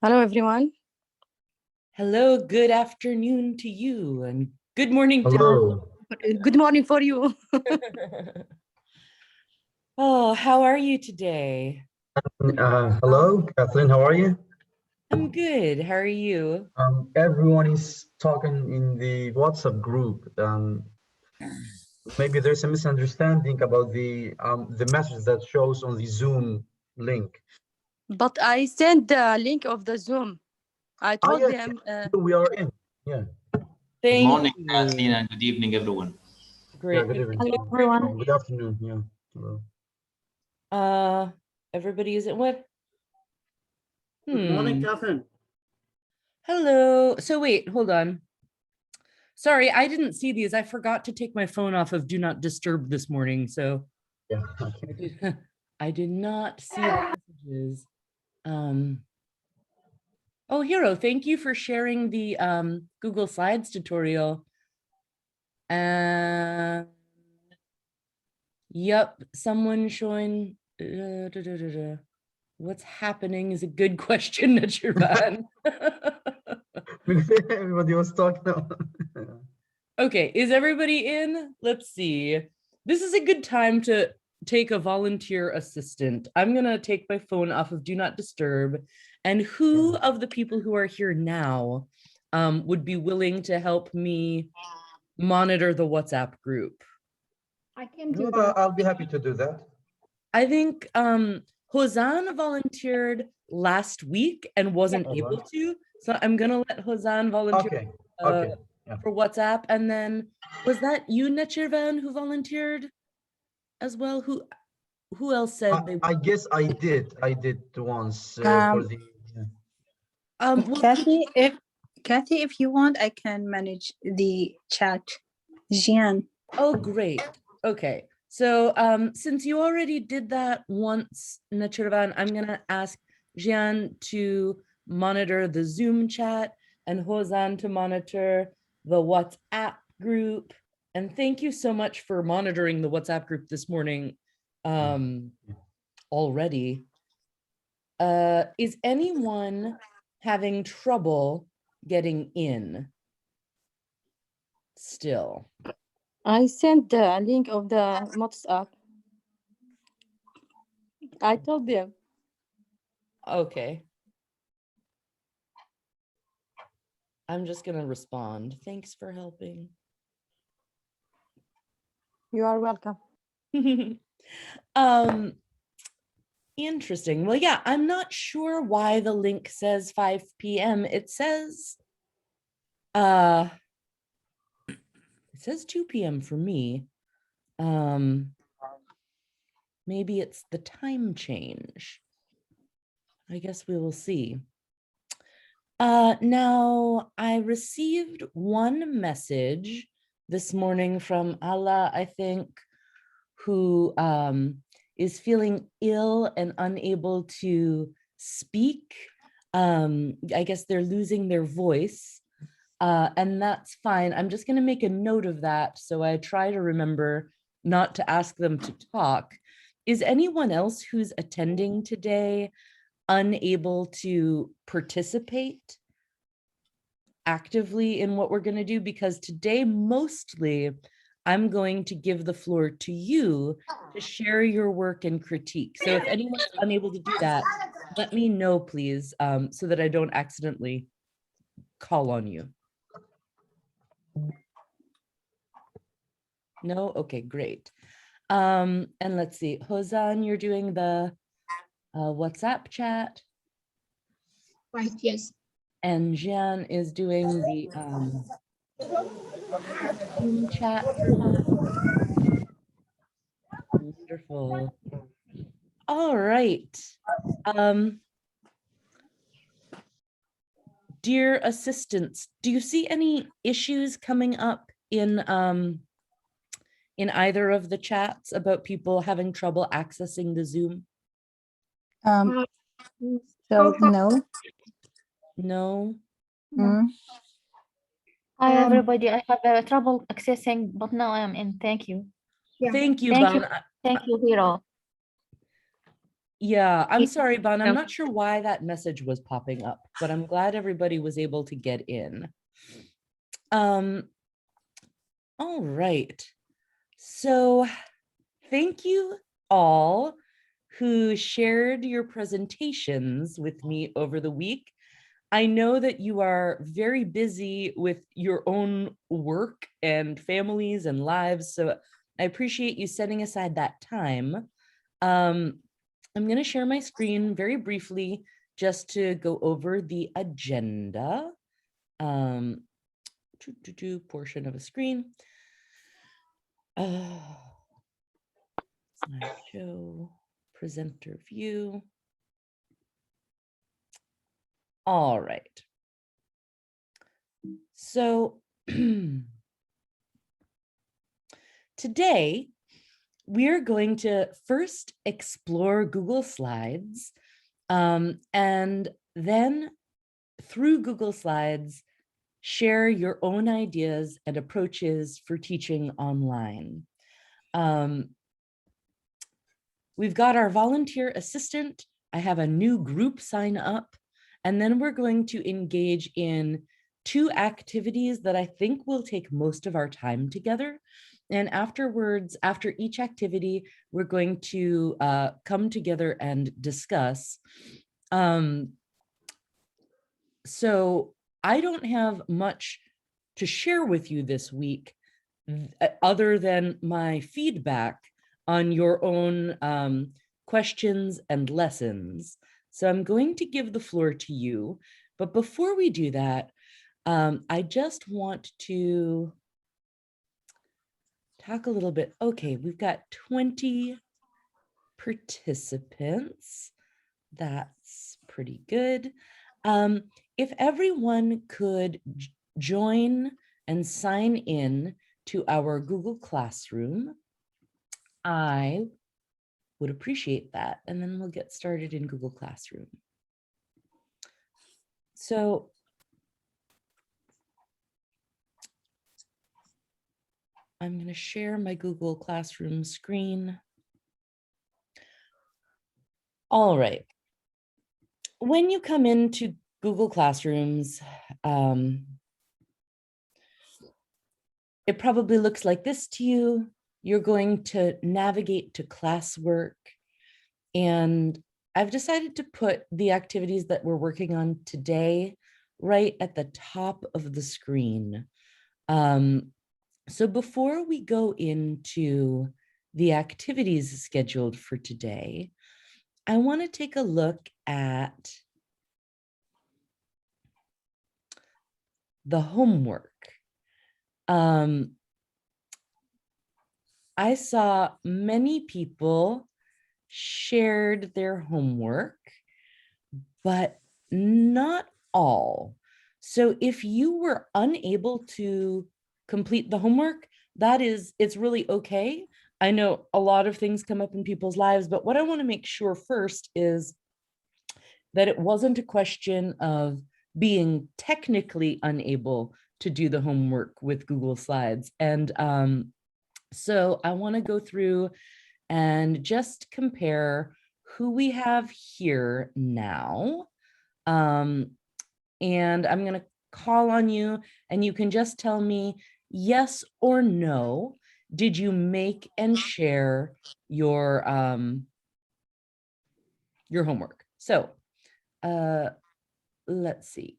Hello, everyone. Hello, good afternoon to you, and good morning to Hello. Good morning for you. Oh, how are you today? Hello, Kathleen. How are you? I'm good. How are you? Everyone is talking in the WhatsApp group. Maybe there's a misunderstanding about the message that shows on the Zoom link. But I sent the link of the Zoom. I told Yes, them. we are in. Yeah. Thank Good morning, you. Kathleen, and good evening, everyone. Great. Yeah. Good evening. Hello, everyone. Good afternoon. Yeah. Hello. Everybody is in what? Good morning, Catherine. Hello. So wait, hold on. Sorry, I didn't see these. I forgot to take my phone off of Do Not Disturb this morning. So Yeah. Okay. I did not see the messages. Oh, Hero, thank you for sharing the Google Slides tutorial. Yep, someone showing what's happening is a good question, Najirvan. Everybody was talking. Okay, is everybody in? Let's see. This is a good time to take a volunteer assistant. I'm gonna take my phone off of Do Not Disturb. And who of the people who are here now would be willing to help me monitor the WhatsApp group? I can do that. I'll be happy to do that. I think Hosan volunteered last week and wasn't able to. So I'm gonna let Hosan volunteer for WhatsApp. And then was that you, Nechirvan, who volunteered as well? Who else said they? I guess I did. I did once for the. Kathy, if you want, I can manage the chat. Jian. Oh, great. Okay. So since you already did that once, Nechirvan, I'm gonna ask Jian to monitor the Zoom chat and Hosan to monitor the WhatsApp group. And thank you so much for monitoring the WhatsApp group this morning already. Is anyone having trouble getting in still? I sent the link of the WhatsApp. I told them. Okay. I'm just gonna respond. Thanks for helping. You are welcome. Interesting. Well, yeah, I'm not sure why the link says 5 p.m. It says 2 p.m. for me. Maybe it's the time change. I guess we will see. Now I received one message this morning from Allah, I think, who is feeling ill and unable to speak. I guess they're losing their voice, and that's fine. I'm just gonna make a note of that so I try to remember not to ask them to talk. Is anyone else who's attending today unable to participate actively in what we're going to do? Because today, mostly, I'm going to give the floor to you to share your work and critique. So if anyone's unable to do that, let me know, please, so that I don't accidentally call on you. No? Okay, great. And let's see, Hosan, you're doing the WhatsApp chat. Right, yes. And Jian is doing the Zoom chat for me. Wonderful. All right. Dear assistants, do you see any issues coming up in either of the chats about people having trouble accessing the Zoom? So no. No. Hi everybody, I have trouble accessing, but now I am in. Thank you. Yeah. Thank you, Thank Ban. you. Thank you, Hero. Yeah, I'm Yeah. sorry, Ban. I'm Yeah. not sure why that message was popping up, but I'm glad everybody was able to get in. All right. So thank you all who shared your presentations with me over the week. I know that you are very busy with your own work and families and lives, so I appreciate you setting aside that time. I'm going to share my screen very briefly just to go over the agenda. Portion of a screen. Slideshow, presenter view. All right. So today, we're going to first explore Google Slides, and then through Google Slides, share your own ideas and approaches for teaching online. We've got our volunteer assistant. I have a new group sign up, and then we're going to engage in 2 activities that I think will take most of our time together. And afterwards, after each activity, we're going to come together and discuss. So I don't have much to share with you this week other than my feedback on your own questions and lessons. So I'm going to give the floor to you. But before we do that, I just want to talk a little bit. Okay, we've got 20 participants. That's pretty good. If everyone could join and sign in to our Google Classroom, I would appreciate that. And then we'll get started in Google Classroom. So I'm going to share my Google Classroom screen. All right. When you come into Google Classrooms, it probably looks like this to you. You're going to navigate to classwork. And I've decided to put the activities that we're working on today right at the top of the screen. So before we go into the activities scheduled for today, I want to take a look at the homework. I saw many people shared their homework, but not all. So if you were unable to complete the homework, it's really okay. I know a lot of things come up in people's lives, but what I want to make sure first is that it wasn't a question of being technically unable to do the homework with Google Slides. And so I want to go through and just compare who we have here now. And I'm going to call on you, and you can just tell me yes or no. Did you make and share your homework? So let's see.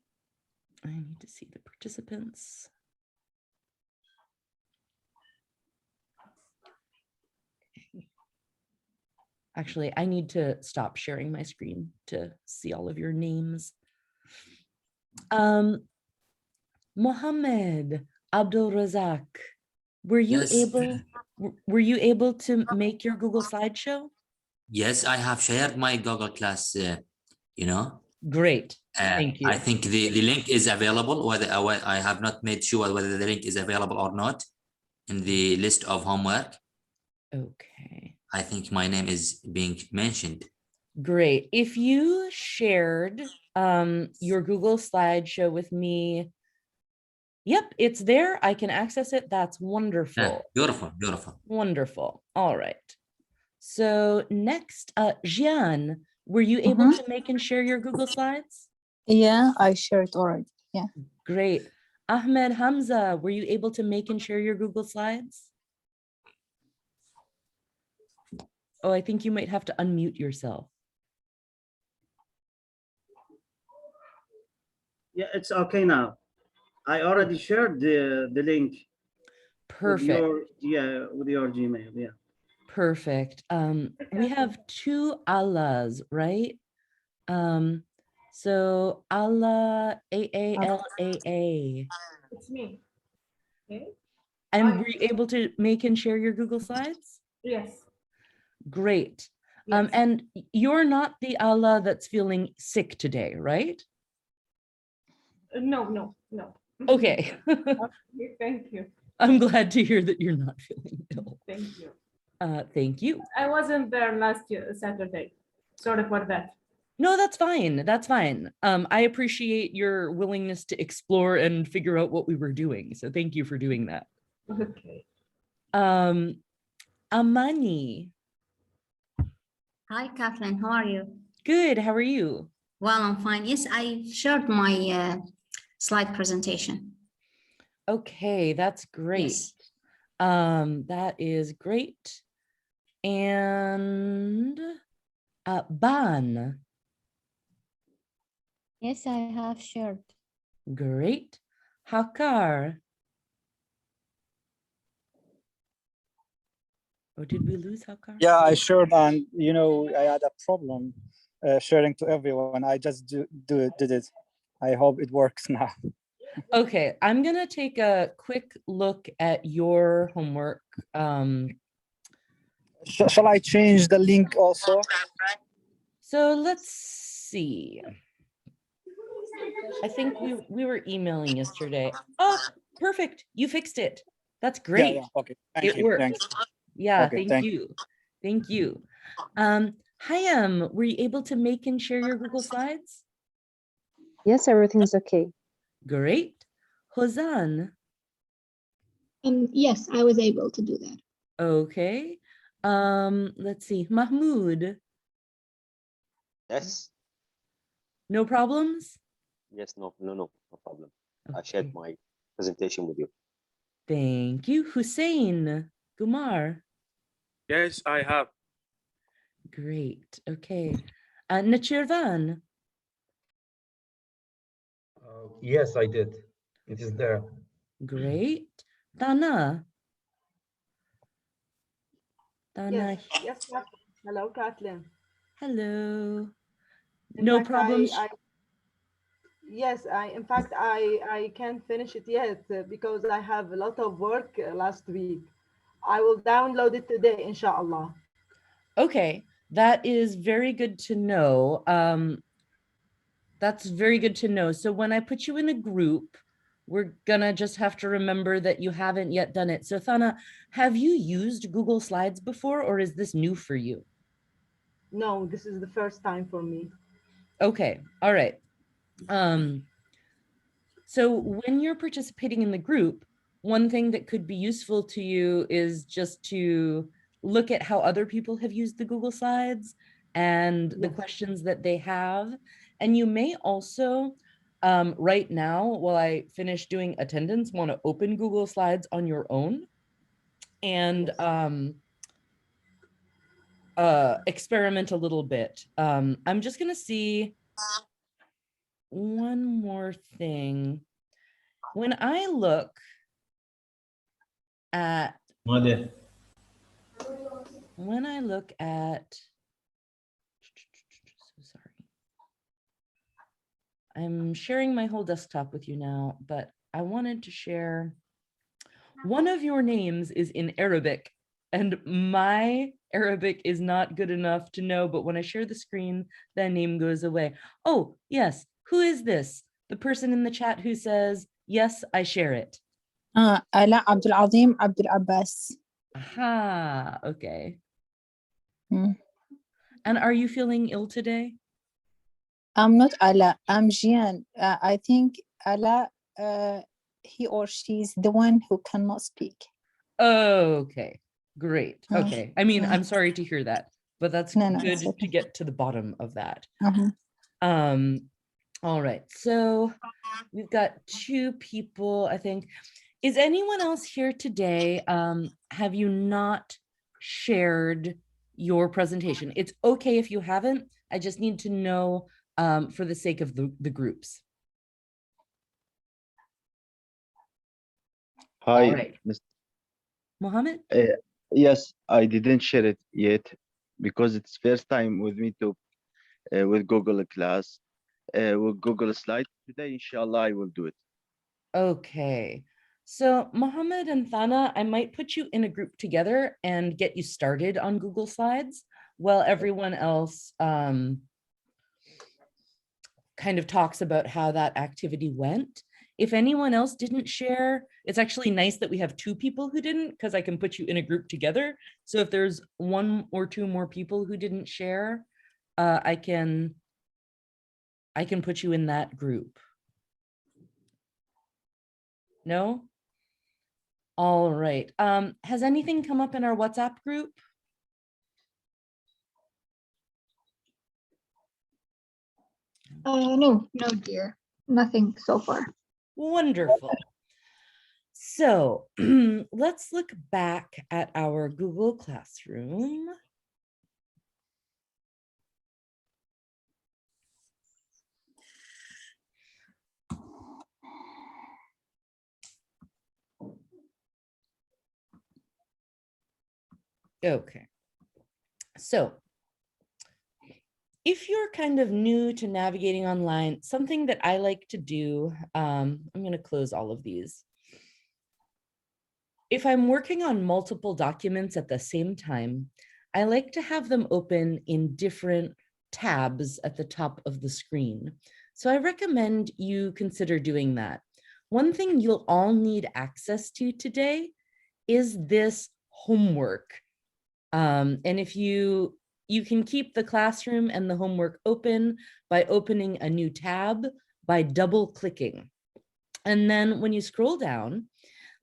I need to see the participants. Actually, I need to stop sharing my screen to see all of your names. Mohammed Abdul Razak, were you able to make your Google slideshow? Yes, I have shared my Google Class, Great, thank you. I think the link is available, whether I have not made sure whether the link is available or not in the list of homework. Okay. I think my name is being mentioned. Great. If you shared your Google slideshow with me, yep, it's there. I can access it. That's wonderful. Yeah, beautiful, beautiful. Wonderful. All right. So next, Jian, were you able to make and share your Google Slides? Yeah, I shared already. Yeah. Great. Ahmed Hamza, were you able to make and share your Google Slides? Oh, I think you might have to unmute yourself. Yeah, it's okay now. I already shared the link with Perfect. with your Gmail. Yeah. Perfect. We have two Allahs, right? So Allah, A-A-L-A-A. It's me. Okay. And were you able to make and share your Google Slides? Yes. Great. Yes. And you're not the Allah that's feeling sick today, right? No. Okay. Okay, thank you. I'm glad to hear that you're not feeling ill. Thank you. Thank you. I wasn't there last Saturday. Sorry for that. No, that's fine. That's fine. I appreciate your willingness to explore and figure out what we were doing. So thank you for doing that. Okay. Amani. Hi, Kathleen. How are you? Good. How are you? Well, I'm fine. Yes, I shared my slide presentation. Okay, that's great. Yes. That is great. And Ban. Yes, I have shared. Great. Hakar. Oh, did we lose Hakar? Yeah, I shared, and I had a problem sharing to everyone. I just did it. I hope it works now. Okay, I'm gonna take a quick look at your homework. Shall I change the link also? So let's see. I think we were emailing yesterday. Oh, perfect. You fixed it. That's great. Yeah. Okay. Thank you. Worked. Thanks. Yeah, Okay, thank thank you. Thank you. Hayam, were you able to make and share your Google Slides? Yes, everything's okay. Great. Hozan. Yes, I was able to do that. Okay. Let's see. Mahmoud. Yes. No problems? Yes, no problem. I Okay. shared my presentation with you. Thank you. Hussein Gumar. Yes, I have. Great. Okay. Nachirvan. Yes, I did. It is there. Great. Dana. Dana. Yes, Kathleen. Hello, Kathleen. Hello. In No fact, problems. In fact, I can't finish it yet because I have a lot of work last week. I will download it today, inshallah. Okay, that is very good to know. That's very good to know. So when I put you in a group, we're gonna just have to remember that you haven't yet done it. So Thana, have you used Google Slides before, or is this new for you? No, this is the first time for me. Okay, all right. So when you're participating in the group, one thing that could be useful to you is just to look at how other people have used the Google Slides and the questions that they have. And you may also, right now, while I finish doing attendance, want to open Google Slides on your own and experiment a little bit. I'm just going to see one more thing. When I look at so sorry. I'm sharing my whole desktop with you now, but I wanted to share one of your names is in Arabic and my Arabic is not good enough to know, but when I share the screen, that name goes away. Oh, yes. Who is this? The person in the chat who says, yes, I share it. Ala Abdul Azim Abdul Abbas. Aha, okay. And are you feeling ill today? I'm not Ala, I'm Jian. I think Ala, he or she's the one who cannot speak. Okay, Great. Mm. Okay. I mean, Mm. I'm sorry to hear that, but that's No, no, good it's okay. to get to the bottom of that. Mhm. All right. So we've got 2 people, I think. Is anyone else here today? Have you not shared your presentation? It's okay if you haven't. I just need to know for the sake of the groups. Hi, All right. Mohammed? yes, I didn't share it yet because it's first time with me to with Google Class, with Google Slide. Today, inshallah, I will do it. Okay. So Mohammed and Thana, I might put you in a group together and get you started on Google Slides while everyone else kind of talks about how that activity went. If anyone else didn't share, it's actually nice that we have 2 people who didn't, because I can put you in a group together. So if there's 1 or 2 more people who didn't share, I can put you in that group. No? All right. Has anything come up in our WhatsApp group? No, dear. Nothing so far. Wonderful. So let's look back at our Google Classroom. Okay. So if you're kind of new to navigating online, something that I like to do, I'm going to close all of these. If I'm working on multiple documents at the same time, I like to have them open in different tabs at the top of the screen. So I recommend you consider doing that. One thing you'll all need access to today is this homework. And if you can keep the classroom and the homework open by opening a new tab by double clicking. And then when you scroll down,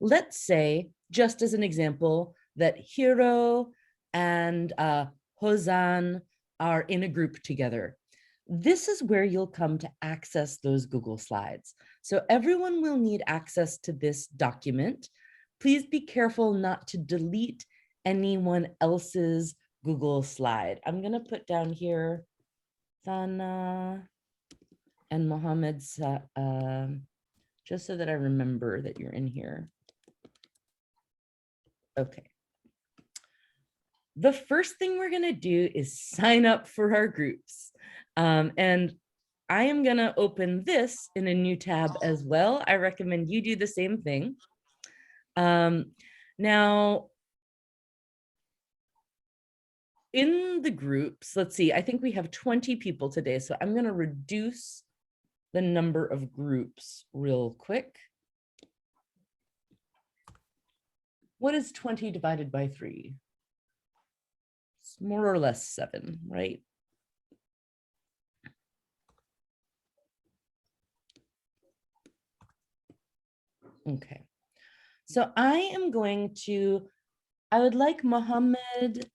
let's say, just as an example, that Hiro and Hozan are in a group together. This is where you'll come to access those Google Slides. So everyone will need access to this document. Please be careful not to delete anyone else's Google slide. I'm going to put down here Thana and Mohammed's, just so that I remember that you're in here. Okay. The first thing we're going to do is sign up for our groups. And I am going to open this in a new tab as well. I recommend you do the same thing. Now, in the groups, let's see, I think we have 20 people today, so I'm going to reduce the number of groups real quick. What is 20 divided by 3? It's more or less 7, right? Okay. So I would like Mohammed,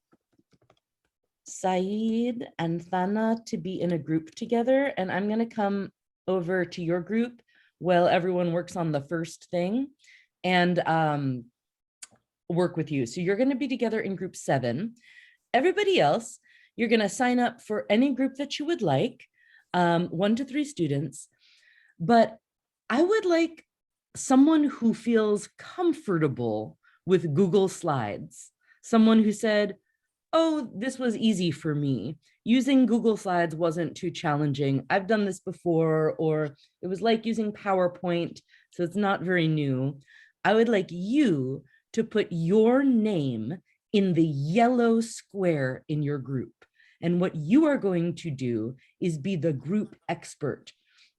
Saeed, and Thana to be in a group together, and I'm going to come over to your group while everyone works on the first thing and work with you. So you're going to be together in group 7. Everybody else, you're going to sign up for any group that you would like, 1 to 3 students, but I would like someone who feels comfortable with Google Slides, someone who said, oh, this was easy for me. Using Google Slides wasn't too challenging. I've done this before, or it was like using PowerPoint, so it's not very new. I would like you to put your name in the yellow square in your group. And what you are going to do is be the group expert.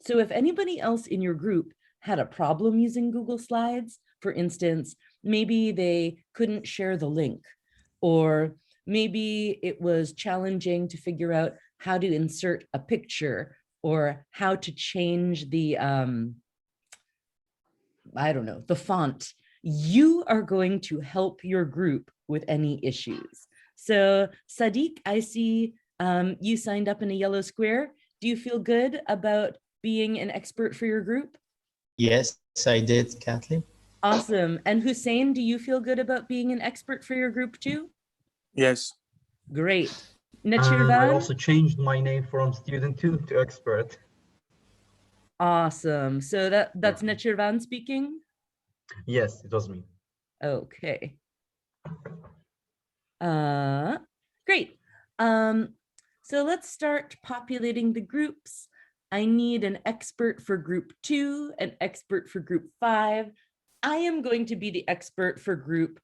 So if anybody else in your group had a problem using Google Slides, for instance, maybe they couldn't share the link, or maybe it was challenging to figure out how to insert a picture or how to change the, I don't know, the font You are going to help your group with any issues. So Sadiq, I see you signed up in a yellow square. Do you feel good about being an expert for your group? Yes, I did, Kathleen. Awesome. And Hussein, do you feel good about being an expert for your group too? Yes. Great. And I Nachirvan? also changed my name from student to expert. Awesome. So that's Nachirvan speaking? Yes, it was me. Okay. Great. So let's start populating the groups. I need an expert for group 2, an expert for group 5. I am going to be the expert for group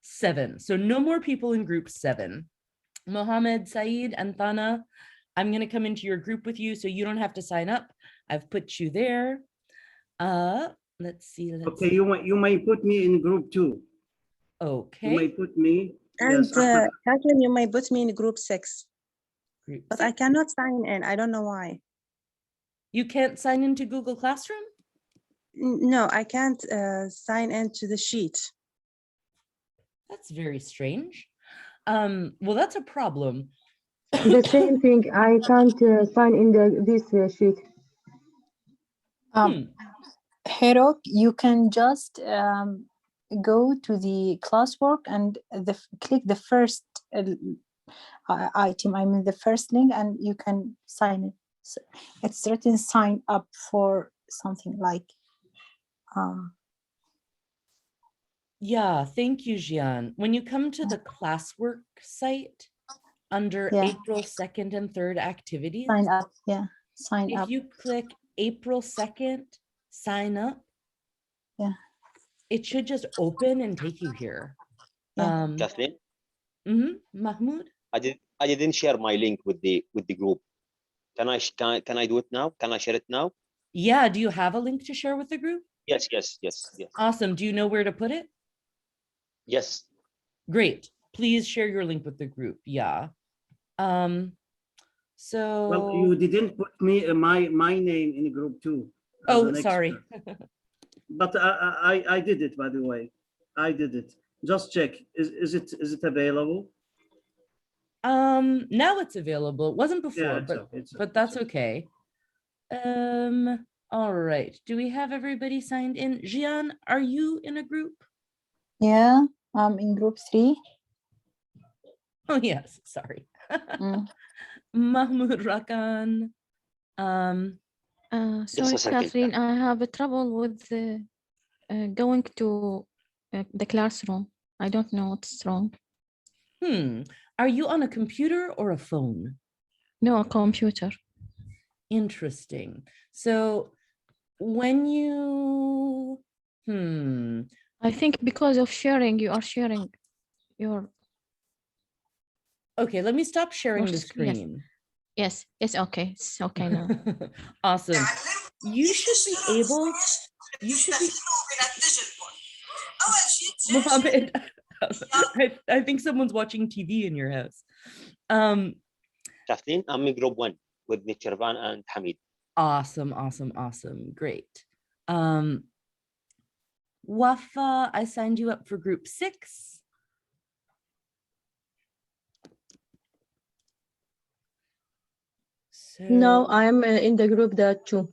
7. So no more people in group 7. Mohammed, Saeed, and Thana, I'm going to come into your group with you so you don't have to sign up. I've put you there. Let's see. Okay, you may put me in group 2. Okay. You may put me. And Yes, after. Kathleen, you may put me in group 6. Group but 6. I cannot sign in. I don't know why. You can't sign into Google Classroom? No, I can't sign into the sheet. That's very strange. Well, that's a problem. The same thing. I can't sign in this sheet. Hero, you can just go to the classwork and click the first item, I mean the first link, and you can sign it. So it's written sign up for something like Yeah, thank you, Jian. When you come to the classwork site under Yeah. April 2nd and 3rd activities, sign up. Yeah, sign if up. you click April 2nd, sign up, Yeah. it should just open and take you here. Yeah. Kathleen, Mahmoud? I didn't share my link with the group. Can I do it now? Can I share it now? Yeah, do you have a link to share with the group? Yes. Awesome. Do you know where to put it? Yes. Great. Please share your link with the group. Yeah. So Well, you didn't put me my name in group 2. Oh, sorry. But I did it, by the way. I did it. Just check. Is it available? Now it's available. It wasn't before, Yeah, but that's okay. All right. Do we have everybody signed in? Jian, are you in a group? Yeah, I'm in group 3. Oh yes, sorry. Mahmoud Rakan. Sorry, Kathleen, I have a trouble with going to the classroom. I don't know what's wrong. Are you on a computer or a phone? No, a computer. Interesting. So when you, I think because of sharing, you are sharing your. Okay, let me stop sharing the Yes. screen. Yes, it's okay. It's okay now. Awesome. You should be able, Mohammed, I think someone's watching TV in your house. Kathleen, I'm in group 1 with Nichirvan and Hamid. Awesome. Great. Wafa, I signed you up for group 6. So, No, I'm in the group that too.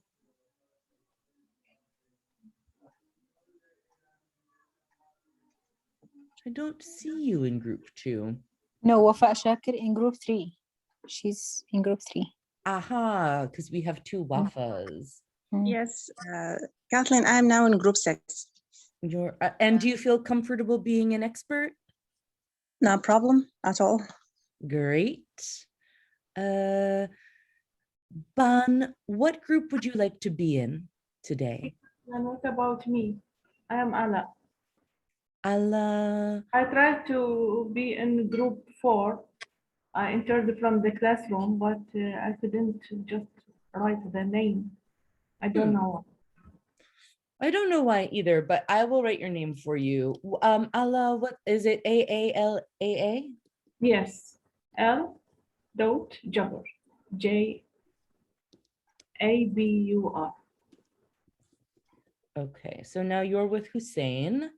I don't see you in group 2. No, Wafa Shakir in group 3. She's in group 3. Aha, because we have 2 Wafas. Yes, Kathleen, I'm now in group 6. And do you feel comfortable being an expert? No problem at all. Great. Ban, what group would you like to be in today? And what about me? I am Ala. Ala. I tried to be in group 4. I entered from the classroom, but I couldn't just write the name. I don't know. I don't know why either, but I will write your name for you. Ala, what is it? AALAA? Yes. L. Jabur. JABUR. Okay, so now you're with Hussein.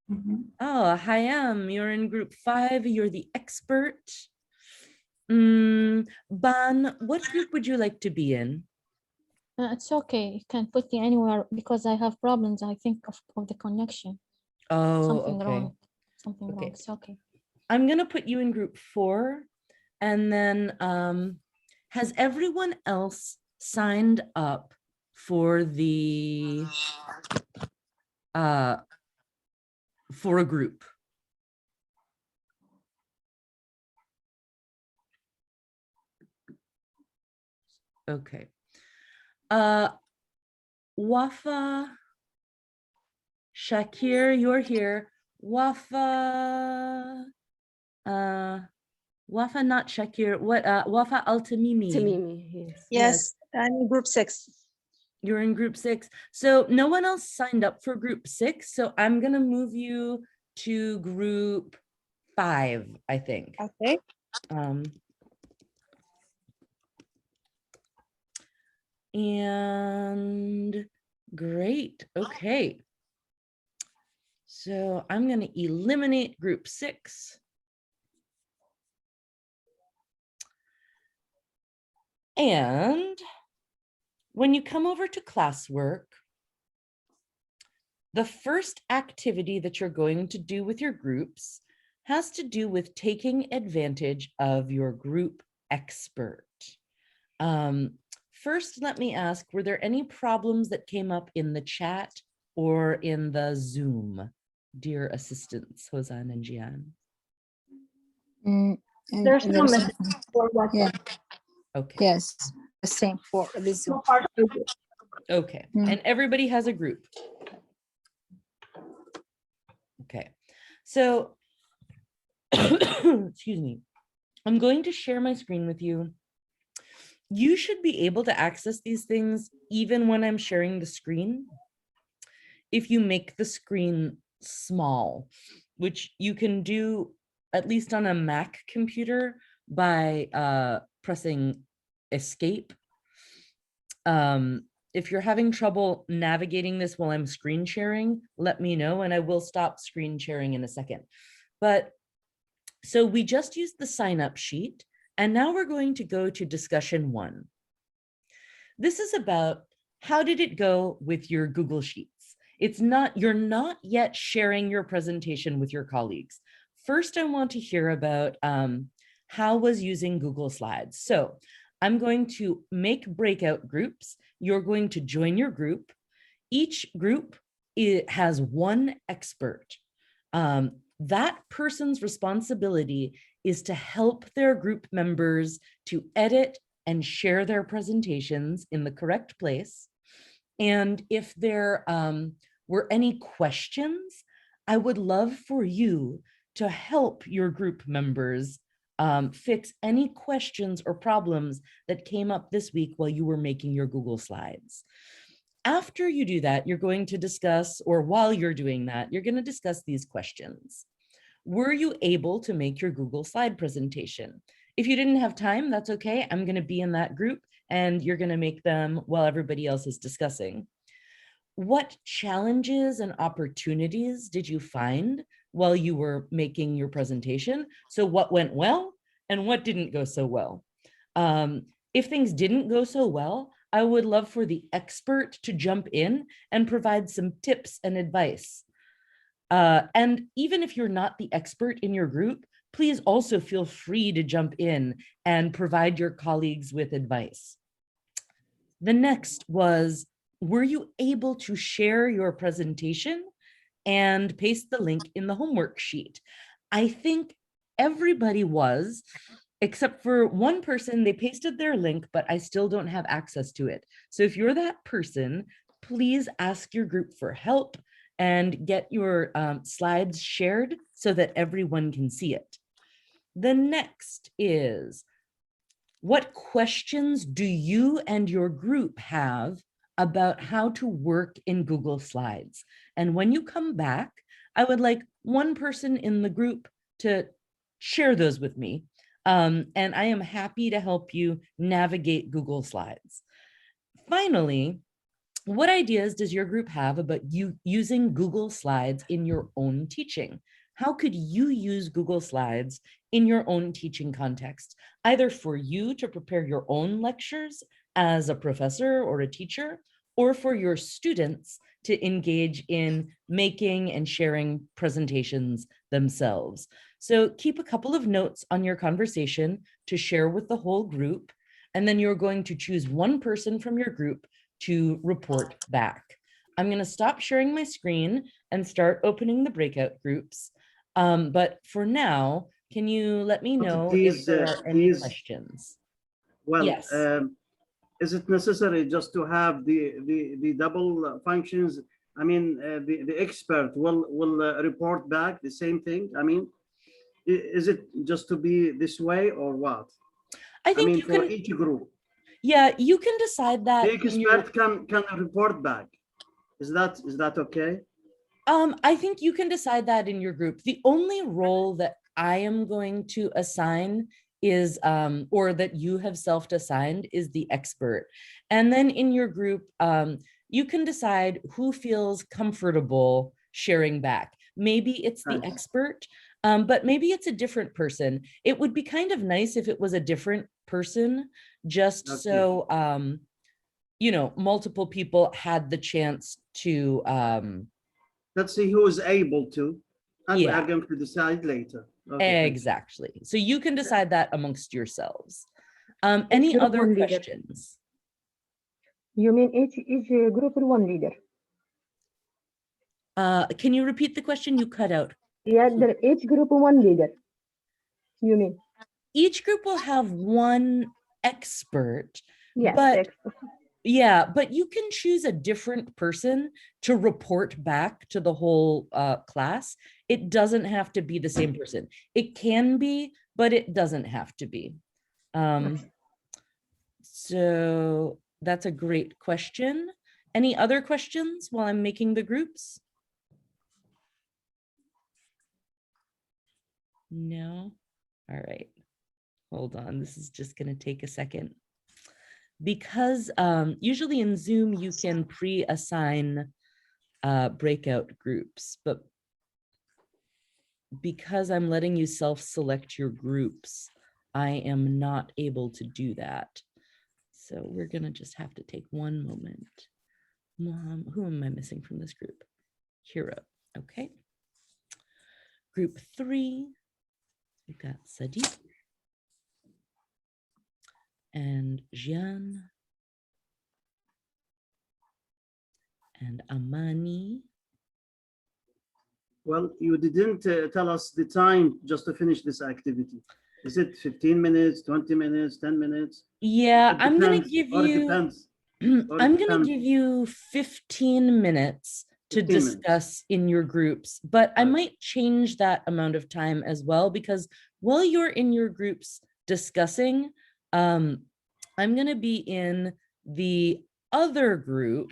Oh, Hayam, you're in group 5. You're the expert. Ban, what group would you like to be in? It's okay. You can put me anywhere because I have problems, I think, of the connection. Oh, Something okay. wrong. Something Okay. wrong. It's okay. I'm going to put you in group 4. And then has everyone else signed up for the for a group? Okay. Wafa, Shakir, you're here. Wafa, Wafa, not Shakir. What? Wafa Al-Tamimi. Tamimi, yes. Yes. I'm in group 6. You're in group 6. So no one else signed up for group 6. So I'm gonna move you to group 5, I think. Okay. And great. Okay. So I'm going to eliminate group 6. And when you come over to classwork, the first activity that you're going to do with your groups has to do with taking advantage of your group expert. First, let me ask, were there any problems that came up in the chat or in the Zoom, dear assistants, Hosan and Jian? There's no message for WhatsApp. Yeah. Okay. Yes, the same for the Zoom. Okay, and everybody has a group. Okay, so, excuse me, I'm going to share my screen with you. You should be able to access these things even when I'm sharing the screen. If you make the screen small, which you can do at least on a Mac computer by pressing escape. If you're having trouble navigating this while I'm screen sharing, let me know and I will stop screen sharing in a second. But so we just used the sign up sheet and now we're going to go to discussion 1. This is about how did it go with your Google Sheets? You're not yet sharing your presentation with your colleagues. First, I want to hear about how was using Google Slides. So I'm going to make breakout groups. You're going to join your group. Each group has one expert. That person's responsibility is to help their group members to edit and share their presentations in the correct place. And if there were any questions, I would love for you to help your group members fix any questions or problems that came up this week while you were making your Google Slides. After you do that, you're going to discuss, or while you're doing that, you're going to discuss these questions. Were you able to make your Google slide presentation? If you didn't have time, that's okay. I'm going to be in that group and you're going to make them while everybody else is discussing. What challenges and opportunities did you find while you were making your presentation? So what went well and what didn't go so well? If things didn't go so well, I would love for the expert to jump in and provide some tips and advice. And even if you're not the expert in your group, please also feel free to jump in and provide your colleagues with advice. The next was, were you able to share your presentation and paste the link in the homework sheet? I think everybody was, except for one person. They pasted their link, but I still don't have access to it. So if you're that person, please ask your group for help and get your slides shared so that everyone can see it. The next is, what questions do you and your group have about how to work in Google Slides? And when you come back, I would like one person in the group to share those with me. And I am happy to help you navigate Google Slides. Finally, what ideas does your group have about you using Google Slides in your own teaching? How could you use Google Slides in your own teaching context, either for you to prepare your own lectures as a professor or a teacher, or for your students to engage in making and sharing presentations themselves? So keep a couple of notes on your conversation to share with the whole group, and then you're going to choose one person from your group to report back. I'm going to stop sharing my screen and start opening the breakout groups. But for now, can you let me know if there are any questions? Well, yes. Is it necessary just to have the double functions? I mean, the expert will report back the same thing. I mean, is it just to be this way or what? I think mean, you for can, each group. Yeah, you can decide that. The expert can report back. Is that okay? I think you can decide that in your group. The only role that I am going to assign is, or that you have self-assigned, is the expert. And then in your group, you can decide who feels comfortable sharing back. Maybe it's the expert, but maybe it's a different person. It would be kind of nice if it was a different person, just so, you know, multiple people had the chance to, let's see who is able to, and we Yeah. are going to decide later. Okay, thank you. Exactly. So you can decide that amongst yourselves. Any group other one leader. questions? You mean each group one leader? Can you repeat the question? You cut out. Yeah, each group one leader. You mean? Each group will have one expert, Yes, but expert. yeah, but you can choose a different person to report back to the whole class. It doesn't have to be the same person. It can be, but it doesn't have to be. So that's a great question. Any other questions while I'm making the groups? No? All right. Hold on. This is just going to take a second. Because usually in Zoom, you can pre-assign breakout groups, but because I'm letting you self-select your groups, I am not able to do that. So we're going to just have to take one moment. Who am I missing from this group? Hero. Okay. Group 3, we've got Sadiq and Jian and Amani. Well, you didn't tell us the time just to finish this activity. Is it 15 minutes, 20 minutes, 10 minutes? Yeah, It I'm going to depends, give or it you, depends. I'm going to give you 15 minutes to 15 minutes. discuss in your groups, but I might change that amount of time as well, because while you're in your groups discussing, I'm going to be in the other group,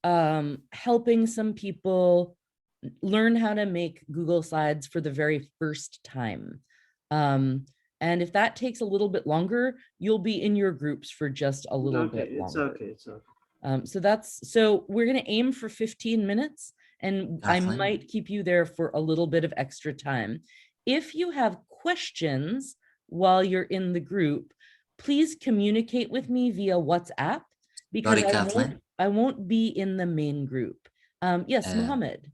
helping some people learn how to make Google Slides for the very first time. And if that takes a little bit longer, you'll be in your groups for just a little bit longer. It's okay. So we're going to aim for 15 minutes, and I might keep you there for a little bit of extra time. If you have questions while you're in the group, please communicate with me via WhatsApp, because I won't be in the main group. Yes, Mohammed.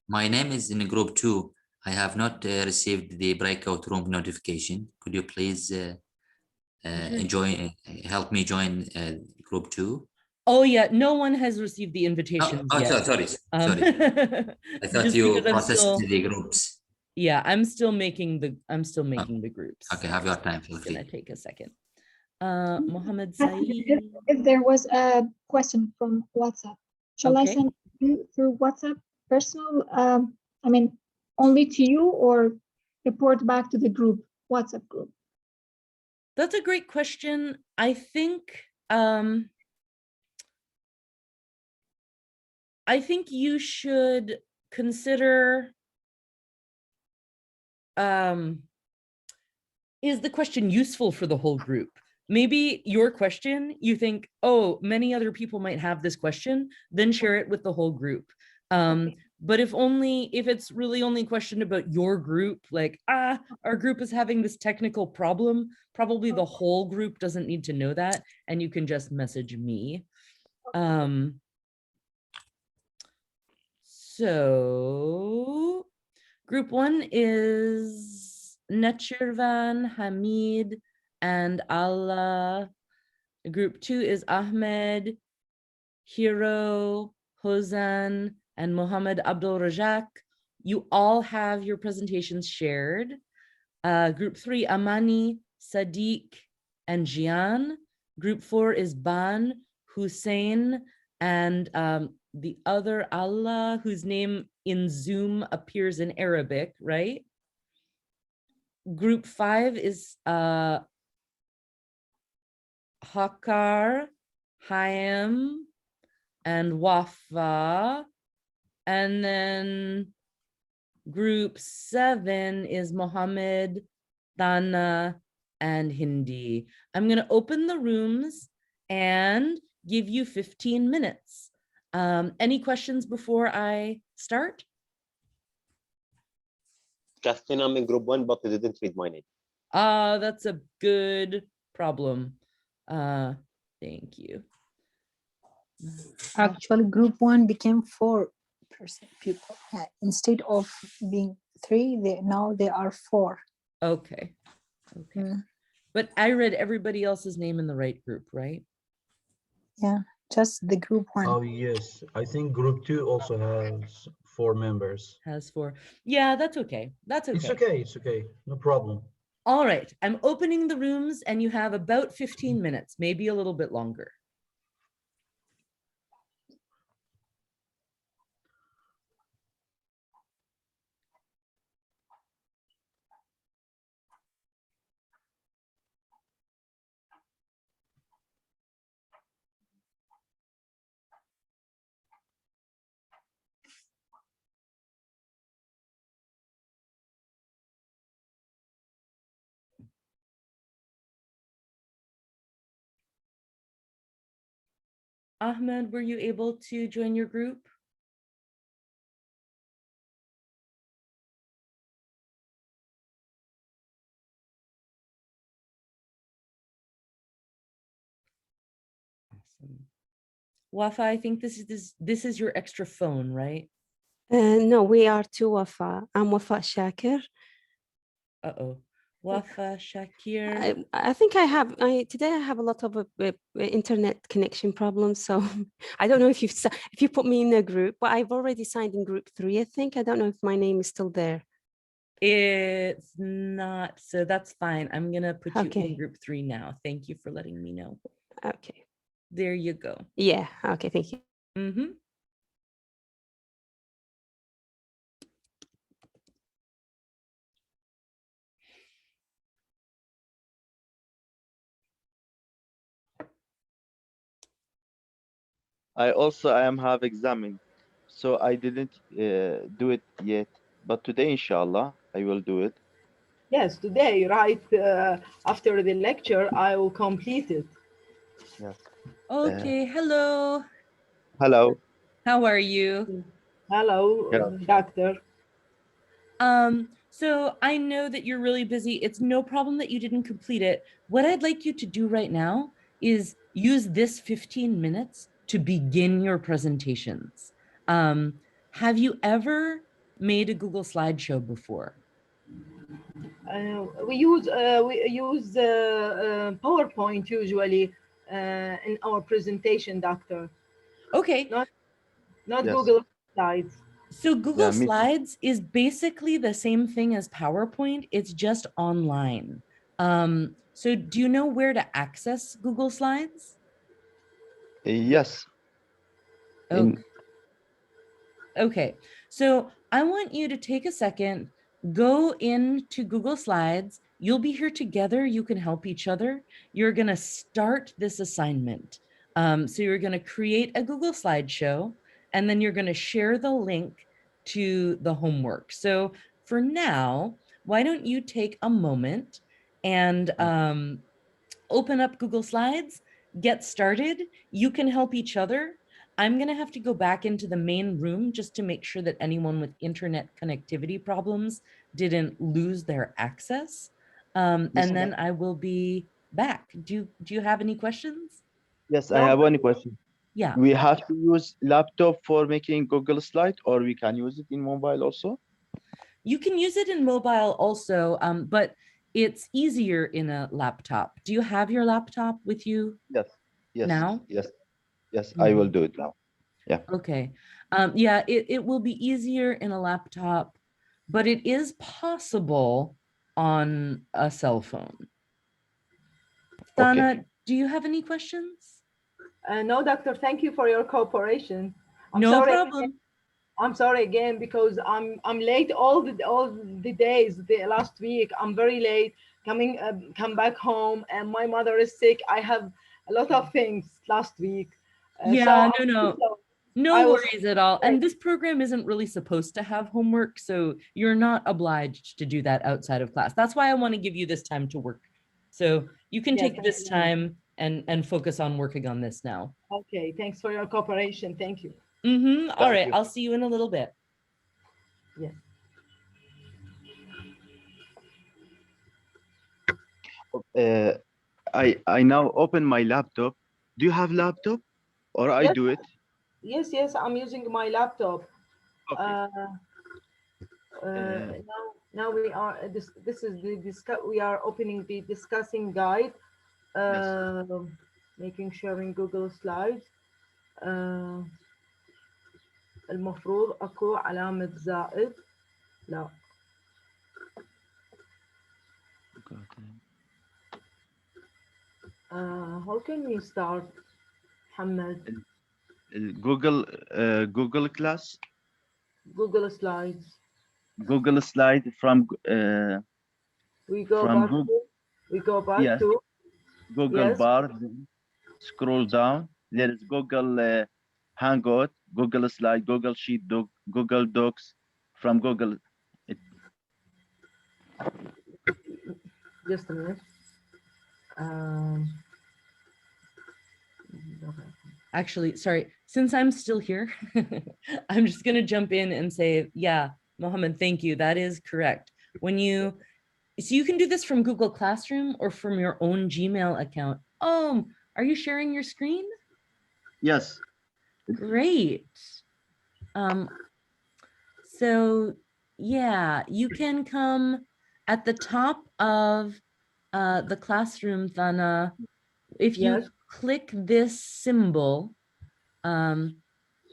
My name is in group 2. I have not received the breakout room notification. Could you please help me join group 2? Oh yeah, no one has received the invitations yet. Sorry. I thought you processed the groups. Yeah, I'm still making the groups. Okay, have your time. It's gonna take a second. Mohammed Saeed. If there was a question from WhatsApp, shall I send you through WhatsApp personal? I mean, only to you, or report back to the group, WhatsApp group? That's a great question. I think you should consider, is the question useful for the whole group? maybe your question, you think, oh, many other people might have this question, then share it with the whole group. But if it's really only questioned about your group, like, our group is having this technical problem, probably the whole group doesn't need to know that, and you can just message me. So group 1 is Nachirvan, Hamid, and Allah. Group 2 is Ahmed, Hiro, Hozan, and Mohammed Abdul Rajak. You all have your presentations shared. Group 3, Amani, Sadiq, and Jian. Group 4 is Ban, Hussein, and the other Allah, whose name in Zoom appears in Arabic, right? Group 5 is Hakar, Hayam, and Wafa. And then group 7 is Mohammed, Dana, and Hindi. I'm going to open the rooms and give you 15 minutes. Any questions before I start? Kathleen, I'm in group 1, but they didn't read my name. That's a good problem. Thank you. Actually, group 1 became 4 people. Instead of being 3, now they are 4. Okay. But I read everybody else's name in the right group, right? Yeah, just the group 1. Oh, yes. I think group 2 also has 4 members. Has 4. Yeah, that's okay. That's okay. It's okay. It's okay. No problem. All right. I'm opening the rooms and you have about 15 minutes, maybe a little bit longer. Ahmed, were you able to join your group? Awesome. Wafa, I think this is your extra phone, right? No, we are 2 Wafa. I'm Wafa Shakir. Uh-oh. Wafa, Shakir. I think today I have a lot of internet connection problems, so I don't know if you put me in a group, but I've already signed in group 3, I think. I don't know if my name is still there. It's not, so that's fine. I'm gonna put you in group 3 now. Thank you for letting me know. Okay. There you go. Yeah, okay, thank you. Mm-hmm. I am have examine, so I didn't do it yet. But today, inshallah, I will do it. Yes, today, right after the lecture, I will complete it. Yes. Okay, hello. Hello. How are you? Hello, doctor. So I know that you're really busy. It's no problem that you didn't complete it. What I'd like you to do right now is use this 15 minutes to begin your presentations. Have you ever made a Google slideshow before? We use PowerPoint usually in our presentation, doctor. Okay. Not Google Slides. So Google Slides is basically the same thing as PowerPoint. It's just online. So do you know where to access Google Slides? Yes. Okay, so I want you to take a second, go into Google Slides. You'll be here together. You can help each other. You're going to start this assignment. So you're going to create a Google slideshow, and then you're going to share the link to the homework. So for now, why don't you take a moment and open up Google Slides, get started. You can help each other. I'm going to have to go back into the main room just to make sure that anyone with internet connectivity problems didn't lose their access. And then I will be back. Do you have any questions? Yes, I have one question. Yeah. We have to use laptop for making Google Slide, or we can use it in mobile also? You can use it in mobile also, but it's easier in a laptop. Do you have your laptop with you? Yes. Yes. Now? Yes. Yes, I will do it now. Yeah. Okay. Yeah, it will be easier in a laptop, but it is possible on a cell phone. Dana, do you have any questions? No, doctor, thank you for your cooperation. No problem. I'm sorry again because I'm late all the days. The last week I'm very late come back home, and my mother is sick. I have a lot of things last week. Yeah, So no worries at all. And this program isn't really supposed to have homework, so you're not obliged to do that outside of class. That's why I want to give you this time to work. So you can take this time and focus on working on this now. Okay, thanks for your cooperation. Thank you. All right, I'll see you in a little bit. Yes. I now open my laptop. Do you have laptop, or I do it? Yes, I'm using my laptop. Okay. Now we are this is the we are opening the discussing guide. Making sharing Google Slides. المفروض اكو علامة زائد. لا. How can we start, Muhammad? Google Class. Google Slides. Google Slide from We go from back Google. to. We go back Yes. to. Google Yes. bar. Scroll down. There is Google Hangout, Google Slide, Google Sheet, Google Docs from Google. Just a minute. Actually, sorry, since I'm still here, I'm just going to jump in and say, yeah, Mohammed, thank you. That is correct. So you can do this from Google Classroom or from your own Gmail account. Oh, are you sharing your screen? Yes. Great. So yeah, you can come at the top of the classroom, Thana. If you click this symbol and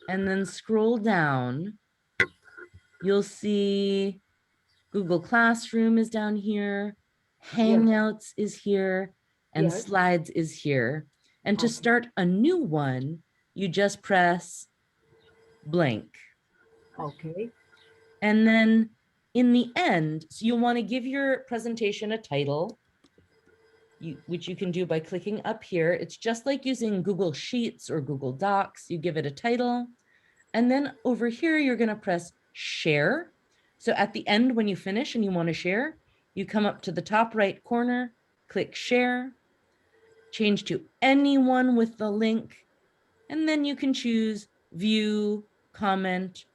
then scroll down, you'll see Google Classroom is down here, Hangouts is here, and Slides is here. And to start a new one, you just press blank. Okay. And then in the end, so you'll want to give your presentation a title, which you can do by clicking up here. It's just like using Google Sheets or Google Docs. You give it a title. And then over here, you're going to press share. So at the end, when you finish and you want to share, you come up to the top right corner, click share, change to anyone with the link, and then you can choose view, comment,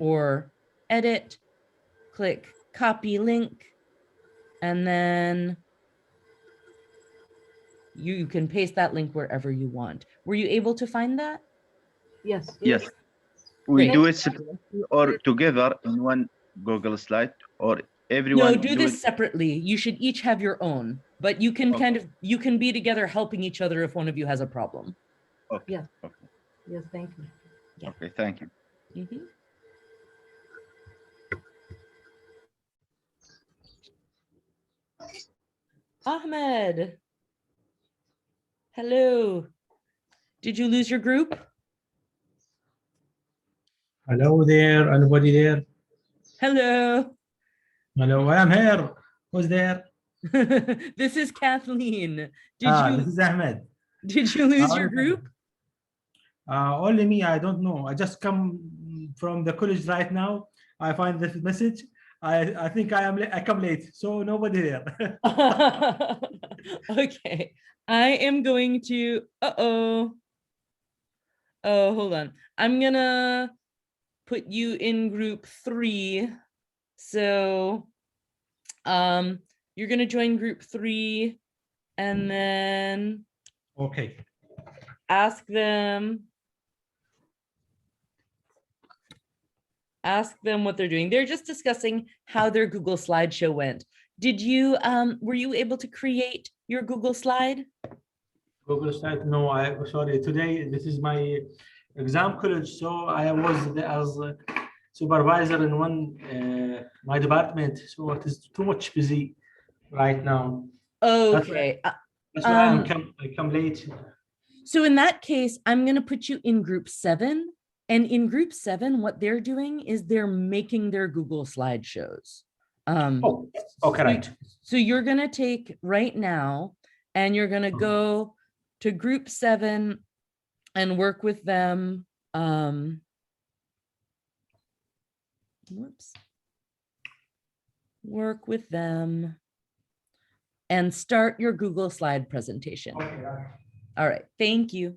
or edit, click copy link, and then you can paste that link wherever you want. Were you able to find that? Yes. Yes. We Great. do it separately or together in one Google Slide, or everyone? No, do this separately. You should each have your own, but you can you can be together helping each other if one of you has a problem. Okay. Yes. Okay. Yes, thank you. Yeah. Okay, thank you. Ahmed. Hello. Did you lose your group? Hello there, anybody there? Hello. Hello, I am here. Who's there? This is Kathleen. This is Ahmed. Did you lose your group? Only me, I don't know. I just come from the college right now. I find this message. I think I come late, so nobody there. Okay, I am going to, oh, hold on. I'm gonna put you in group 3. So you're gonna join group 3 and then Okay. ask them what they're doing. They're just discussing how their Google slideshow went. Did you, were you able to create your Google slide? Google Slide. No, sorry. Today, this is my exam college, so I was as a supervisor in my department, so it is too much busy right now. Okay. That's why I come late. So in that case, I'm going to put you in group 7. And in group 7, what they're doing is they're making their Google slideshows. Okay, right. So you're going to take right now and you're going to go to group 7 and work with them. Work with them and start your Google slide presentation. All right. Thank you.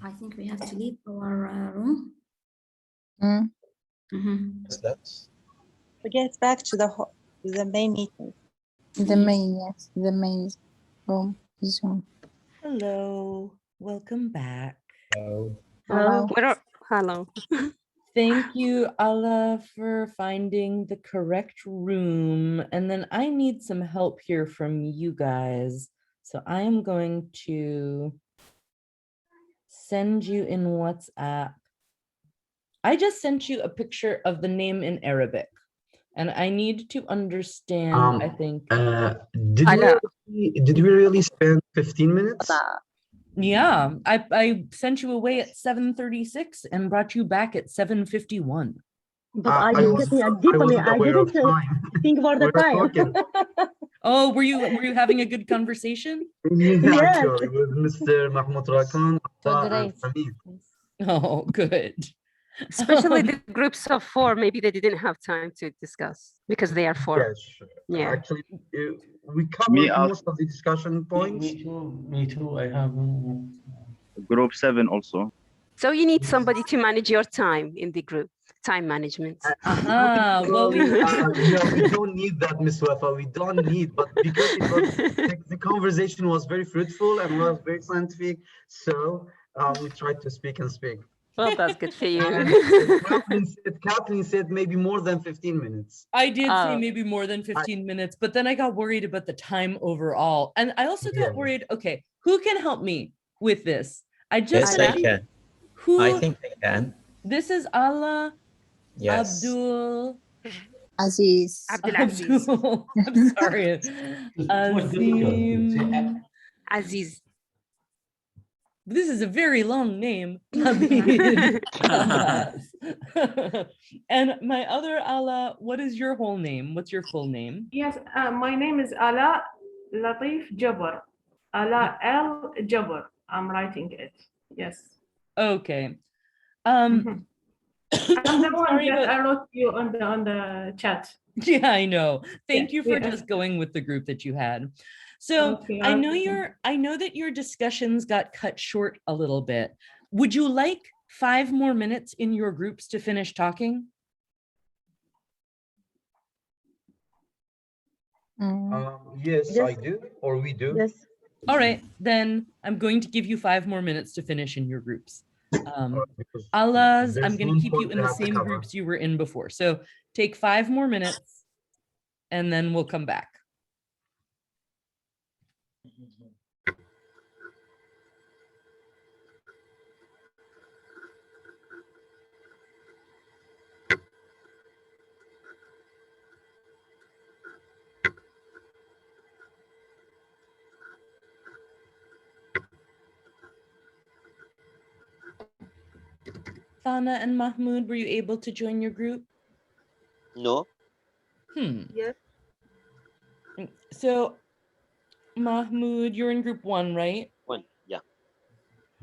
I think we have to leave our room. Mm. We get back to the main meeting. The main, yes, the main room, Zoom. Hello, welcome back. Hello. Hello. Thank you, Allah, for finding the correct room. And then I need some help here from you guys. So I am going to send you in WhatsApp. I just sent you a picture of the name in Arabic. And I need to understand, I think. Did we really spend 15 minutes? Yeah, I sent you away at 7:36 and brought you back at 7:51. But I didn't think for the time. Oh, were you having a good conversation? Yeah, actually, with Mr. Mahmoud Rakan. and Hamid. Oh, good. Especially the groups of 4, maybe they didn't have time to discuss because they are 4. Yes, Yeah. actually, we covered most of the discussion points. Me too. I have Group 7 also. So you need somebody to manage your time in the group, time management. Well, no, we don't need that, Ms. Wafa. We don't need, but because it was the conversation was very fruitful and was very scientific, so we tried to speak and speak. Well, that's good for you. Kathleen said maybe more than 15 minutes. I did say maybe more than 15 minutes, but then I got worried about the time overall. And I also got worried, okay, who can help me with this? I just Yes, I can. I think I can. This is Allah, Yes. Abdul Aziz. Abdulaziz. I'm sorry. Azim. Aziz. This is a very long name. Hamid. And my other Allah, what is your whole name? What's your full name? Yes, my name is Ala Latif Jabbar. Ala L Jabbar. I'm writing it. Yes. Okay. I'm the one Sorry, that but- I wrote you on the chat. Yeah, I know. Thank you for Yeah. just going with the group that you had. So Okay, I know okay. I know that your discussions got cut short a little bit. Would you like 5 more minutes in your groups to finish talking? Yes, I do, or we do. Yes. All right, then I'm going to give you 5 more minutes to finish in your groups. Allah's, I'm there's going one to keep you point in we the have to same cover. groups you were in before. So take 5 more minutes and then we'll come back. Thana and Mahmoud, were you able to join your group? No. Yes. So Mahmoud, you're in group 1, right? 1. Yeah.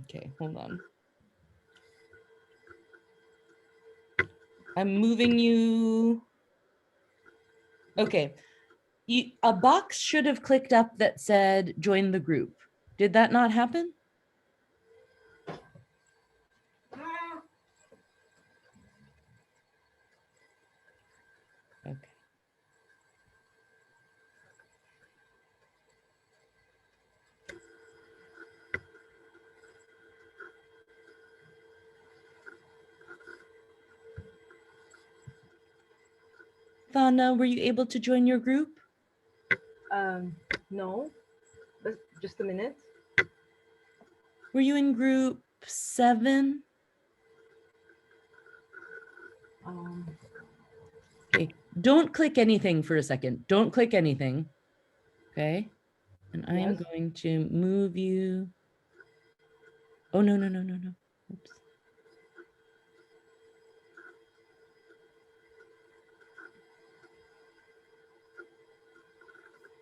Okay, hold on. I'm moving you. Okay. A box should have clicked up that said join the group. Did that not happen? Okay. Thana, were you able to join your group? No, but just a minute. Were you in group 7? Okay, don't click anything for a second. Don't click anything. Okay. And I am Yes. going to move you. Oh, no. Oops.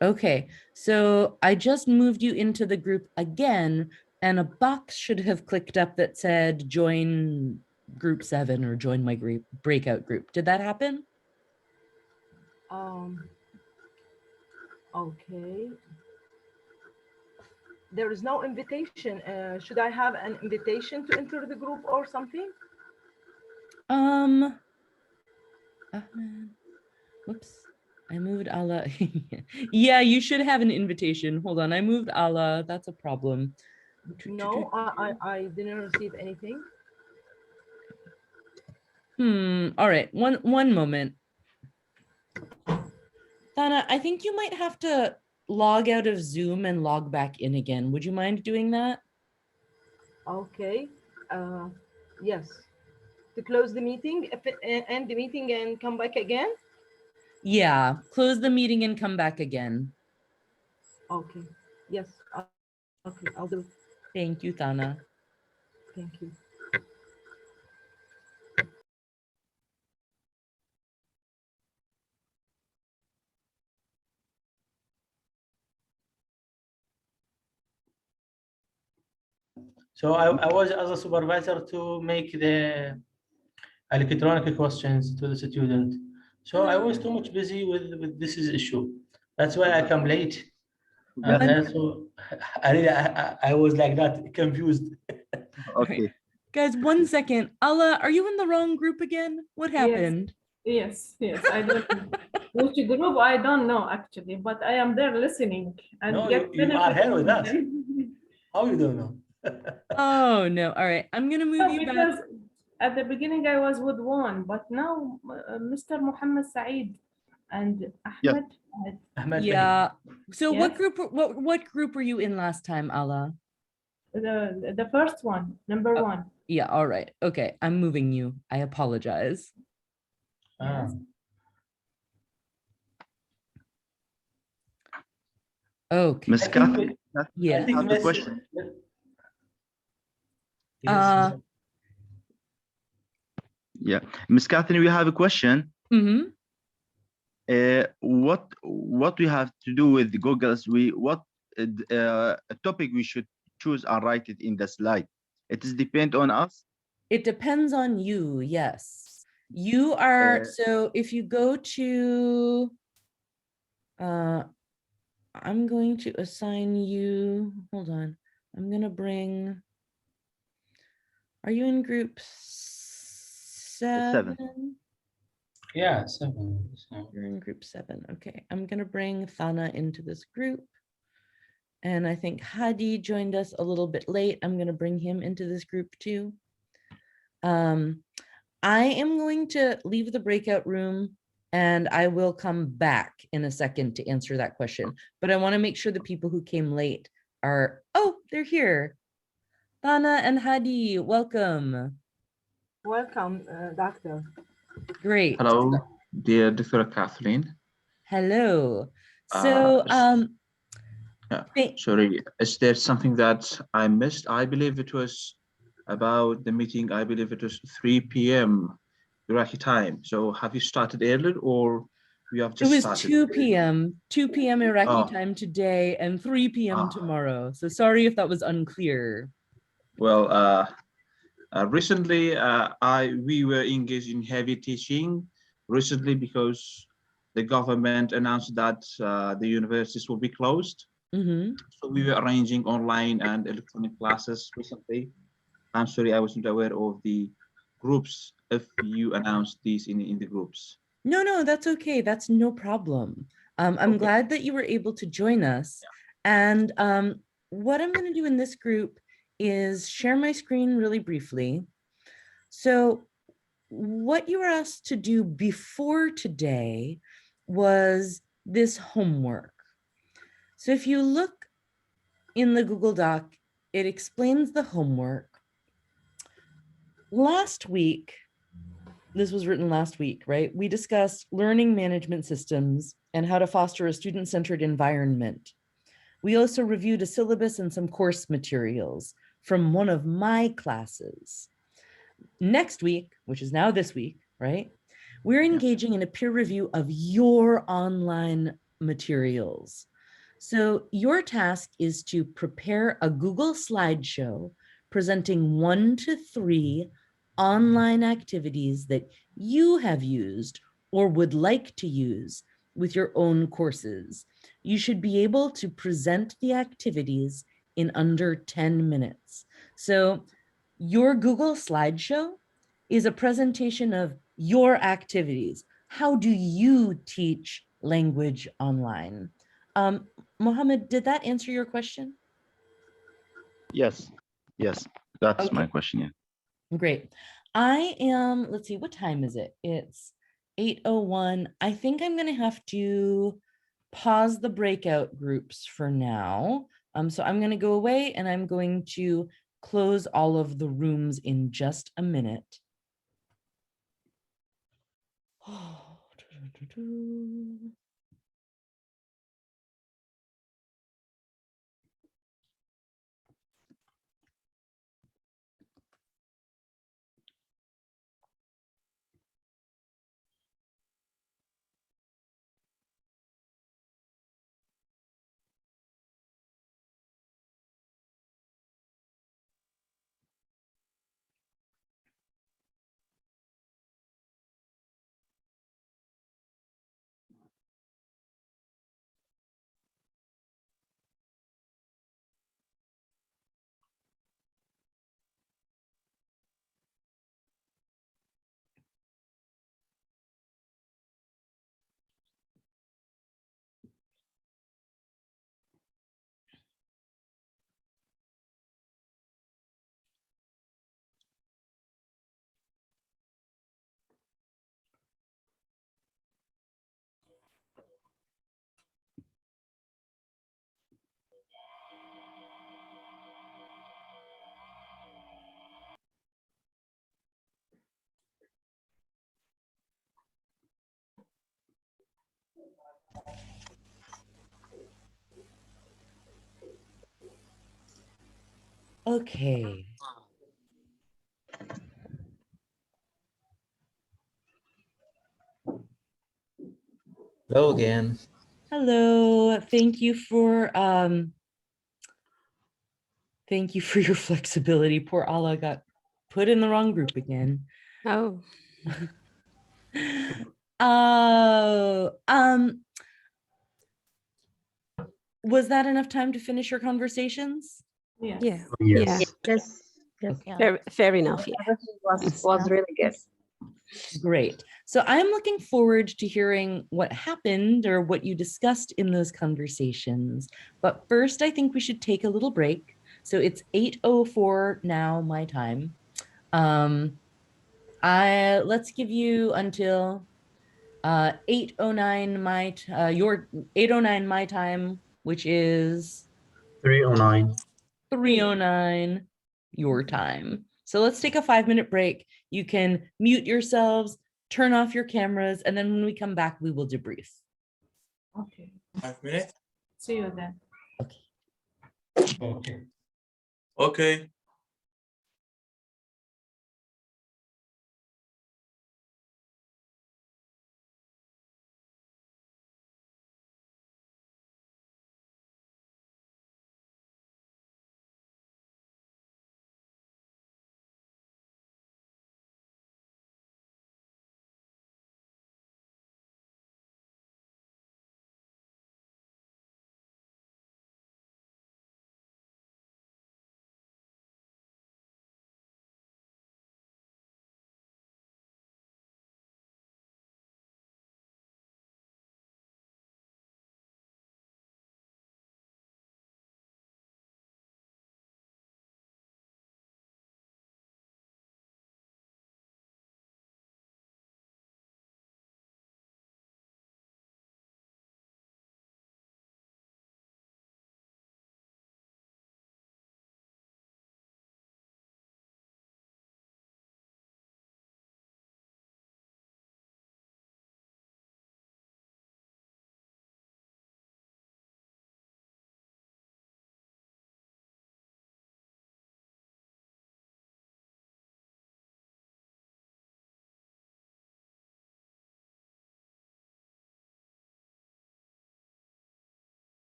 Okay, so I just moved you into the group again, and a box should have clicked up that said join group 7 or join my group breakout group. Did that happen? Okay. there is no invitation. Should I have an invitation to enter the group or something? Whoops, I moved Allah. Yeah, you should have an invitation. Hold on, I moved Allah. That's a problem. No, I didn't receive anything. All right, one moment. Dana, I think you might have to log out of Zoom and log back in again. Would you mind doing that? Okay. Yes. To close the meeting, end the meeting and come back again? Yeah, close the meeting and come back again. Okay. Yes. Okay, I'll do it. Thank you, Thana. Thank you. So I was as a supervisor to make the electronic questions to the student. So I was too much busy with this issue. That's why I come late. And then so I was like that, confused. Okay. Guys, 1 second. Allah, are you in the wrong group again? What happened? Yes, I don't know. Which group, I don't know actually, but I am there listening. And No, get you are benefit here with from us. them. How you don't know? Oh, no. All right. I'm going to move No, you back. because at the beginning I was with one, but now Mr. Mohammed Saeed and Ahmed. Yeah. So Yes. what group were you in last time, Allah? The first one, number one. Yeah, all right. Okay, I'm moving you. I apologize. Yes. Okay. Miss Catherine, Yeah. I have a question. Yeah, Miss Catherine, we have a question. What we have to do with the Google's, what topic we should choose and write it in the slide? It is depend on us. It depends on you. Yes, you are. So if you go to, I'm going to assign you. Hold on. I'm gonna bring. Are you in group 7? Yeah, 7. You're in group 7. Okay, I'm gonna bring Thana into this group. And I think Hadi joined us a little bit late. I'm gonna bring him into this group too. I am going to leave the breakout room and I will come back in a second to answer that question. But I wanna make sure the people who came late are, oh, they're here. Thana and Hadi, welcome. Welcome, doctor. Great. Hello, dear Dr. Kathleen. Hello. So, sorry, is there something that I missed? I believe it was about the meeting. I believe it was 3 p.m. Iraqi time. So have you started earlier or we have just started? It was 2 p.m. 2 p.m. Iraqi time today and 3 p.m. tomorrow. So sorry if that was unclear. Well, recently we were engaged in heavy teaching recently because the government announced that the universities will be closed. So we were arranging online and electronic classes recently. I'm sorry, I wasn't aware of the groups if you announced these in the groups. No, that's okay. That's no problem. I'm glad that you were able to join us. And what I'm going to do in this group is share my screen really briefly. So what you were asked to do before today was this homework. So if you look in the Google Doc, it explains the homework. Last week, this was written last week, right? We discussed learning management systems and how to foster a student-centered environment. We also reviewed a syllabus and some course materials from one of my classes. Next week, which is now this week, right? We're engaging in a peer review of your online materials. So your task is to prepare a Google slideshow presenting 1 to 3 online activities that you have used or would like to use with your own courses. You should be able to present the activities in under 10 minutes. So your Google slideshow is a presentation of your activities. How do you teach language online? Mohammed, did that answer your question? Yes, yes, that's my Okay. question. Yeah. Great. I am, let's see, what time is it? It's 8:01. I think I'm going to have to pause the breakout groups for now. So I'm going to go away and I'm going to close all of the rooms in just a minute. Okay. Hello again. Hello. Thank you for your flexibility. Poor Allah got put in the wrong group again. Oh. Oh, was that enough time to finish your conversations? Yes. Yeah. Yes. Yeah. Yes. Yes. Fair enough. Yeah. Everything was really good. Great. So I'm looking forward to hearing what happened or what you discussed in those conversations. But first, I think we should take a little break. So it's 8:04 now, my time. Let's give you until 8:09 your 8:09 my time, which is 309. 3:09 your time. So let's take a 5-minute break. You can mute yourselves, turn off your cameras, and then when we come back, we will debrief. Okay. 5 minutes. See you then. Okay. Okay.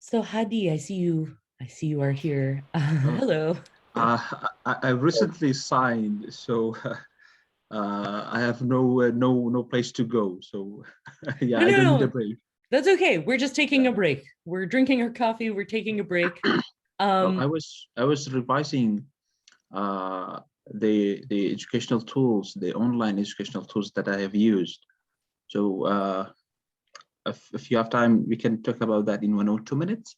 So Hadi, I see you are here. Hello. I recently signed, so I have no place to go. So yeah, I don't need a break. That's okay. We're just taking a break. We're drinking our coffee. We're taking a break. Well, I was revising the educational tools, the online educational tools that I have used. So if you have time, we can talk about that in 1 or 2 minutes.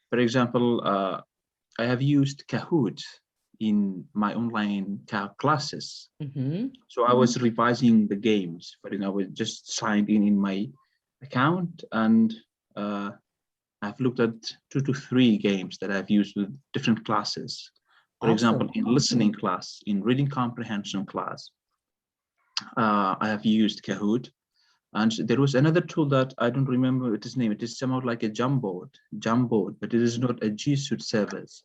For example, I have used Kahoot in my online classes. So I was revising the games, but I was just signed in my account, and I've looked at 2 to 3 games that I've used with different classes. For example, in listening class, in reading comprehension class, I have used Kahoot. And there was another tool that I don't remember its name. It is somehow like a Jamboard, but it is not a G Suite service.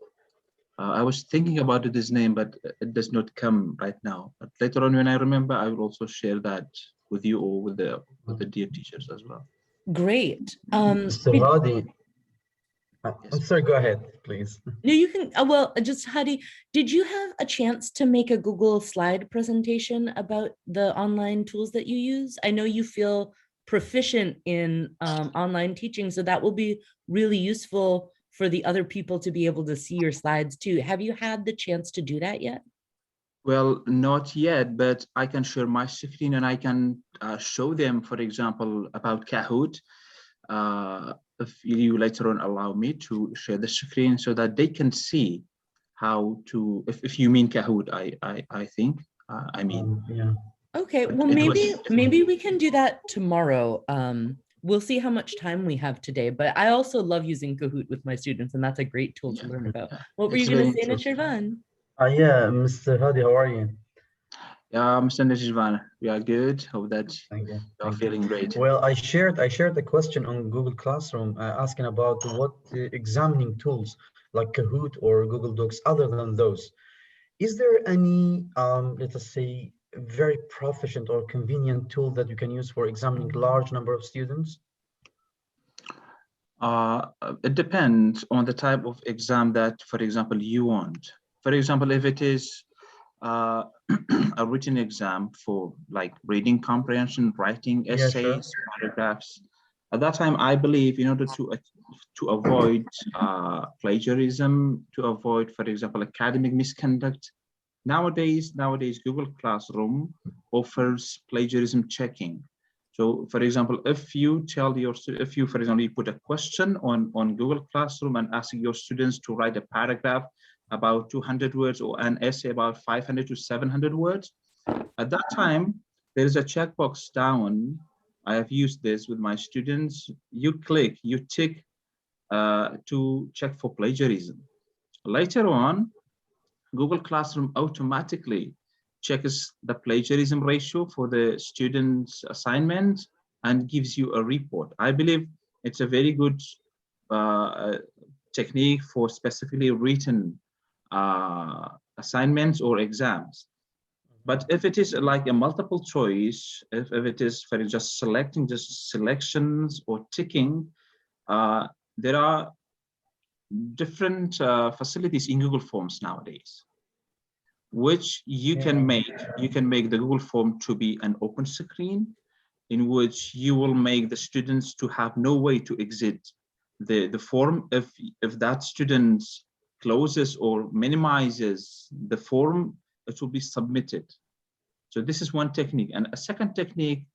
I was thinking about its name, but it does not come right now. But later on, when I remember, I will also share that with you or with the dear teachers as well. Great. Mr. Hadi, I'm sorry, go ahead, please. No, you can, well, just Hadi, did you have a chance to make a Google slide presentation about the online tools that you use? I know you feel proficient in online teaching, so that will be really useful for the other people to be able to see your slides too. Have you had the chance to do that yet? Well, not yet, but I can share my screen and I can show them, for example, about Kahoot. If you later on allow me to share the screen so that they can see how to, if you mean Kahoot, I think, I mean. Yeah. Okay, well, maybe we can do that tomorrow. We'll see how much time we have today, but I also love using Kahoot with my students, and that's a great tool to learn about. What were you going to say, Nashirvan? Yeah, Mr. Hadi, how are you? Yeah, Mr. Nashirvan, we are good. Hope that you are feeling great. Well, I shared a question on Google Classroom asking about what examining tools like Kahoot or Google Docs other than those. Is there any, let us say, very proficient or convenient tool that you can use for examining large number of students? It depends on the type of exam that, for example, you want. For example, if it is a written exam for like reading comprehension, writing essays, paragraphs, at that time, I believe in order to avoid plagiarism, to avoid, for example, academic misconduct, nowadays Google Classroom offers plagiarism checking. So, for example, if you tell your, for example, you put a question on Google Classroom and ask your students to write a paragraph about 200 words or an essay about 500 to 700 words, at that time, there is a checkbox down. I have used this with my students. You click, you tick to check for plagiarism. Later on, Google Classroom automatically checks the plagiarism ratio for the students' assignments and gives you a report. I believe it's a very good technique for specifically written assignments or exams. But if it is like a multiple choice, if it is for just selecting just selections or ticking, there are different facilities in Google Forms nowadays, which you can make. You can make the Google Form to be an open screen, in which you will make the students to have no way to exit the form. If that student closes or minimizes the form, it will be submitted. So this is one technique. And a second technique,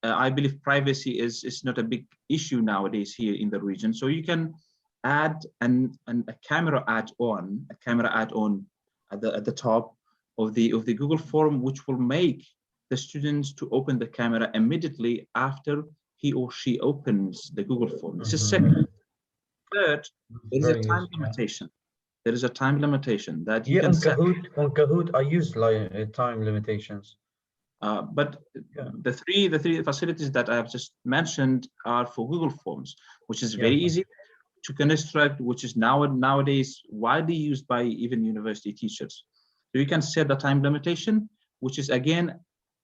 I believe privacy is not a big issue nowadays here in the region. So you can add a camera add-on, at the top of the Google form, which will make the students to open the camera immediately after he or she opens the Google form. This is second. Third, there is a time limitation. There is a time limitation that you can set. On Kahoot, I use like time limitations. But the three facilities that I have just mentioned are for Google Forms, which is very easy to construct, which is nowadays widely used by even university teachers. So you can set the time limitation, which is again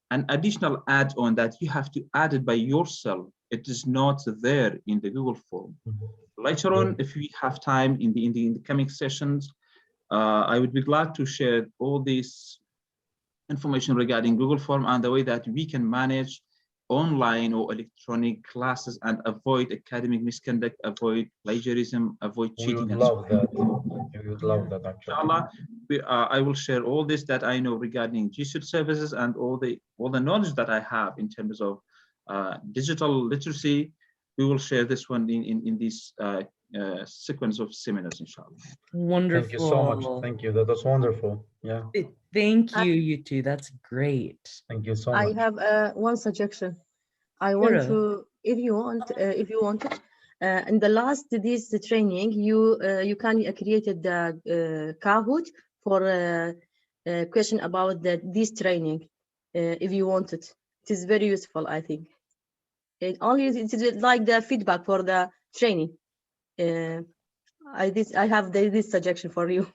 an additional add-on that you have to add it by yourself it is not there in the Google form. Later on, if we have time in the coming sessions, I would be glad to share all this information regarding Google Form and the way that we can manage online or electronic classes and avoid academic misconduct, avoid plagiarism, avoid cheating. We would love that. We would love that, actually. Inshallah, I will share all this that I know regarding GSUD services and all the knowledge that I have in terms of digital literacy. We will share this one in this sequence of seminars, inshallah. Wonderful. Thank you so much. Thank you. That was wonderful. Yeah. Thank you, you two. That's great. Thank you so I much. have one suggestion. I want Sure. to, if you want it, in the last this training, you can create the Kahoot for a question about this training, if you want it. It is very useful, I think. It is like the feedback for the training. I have this suggestion for you,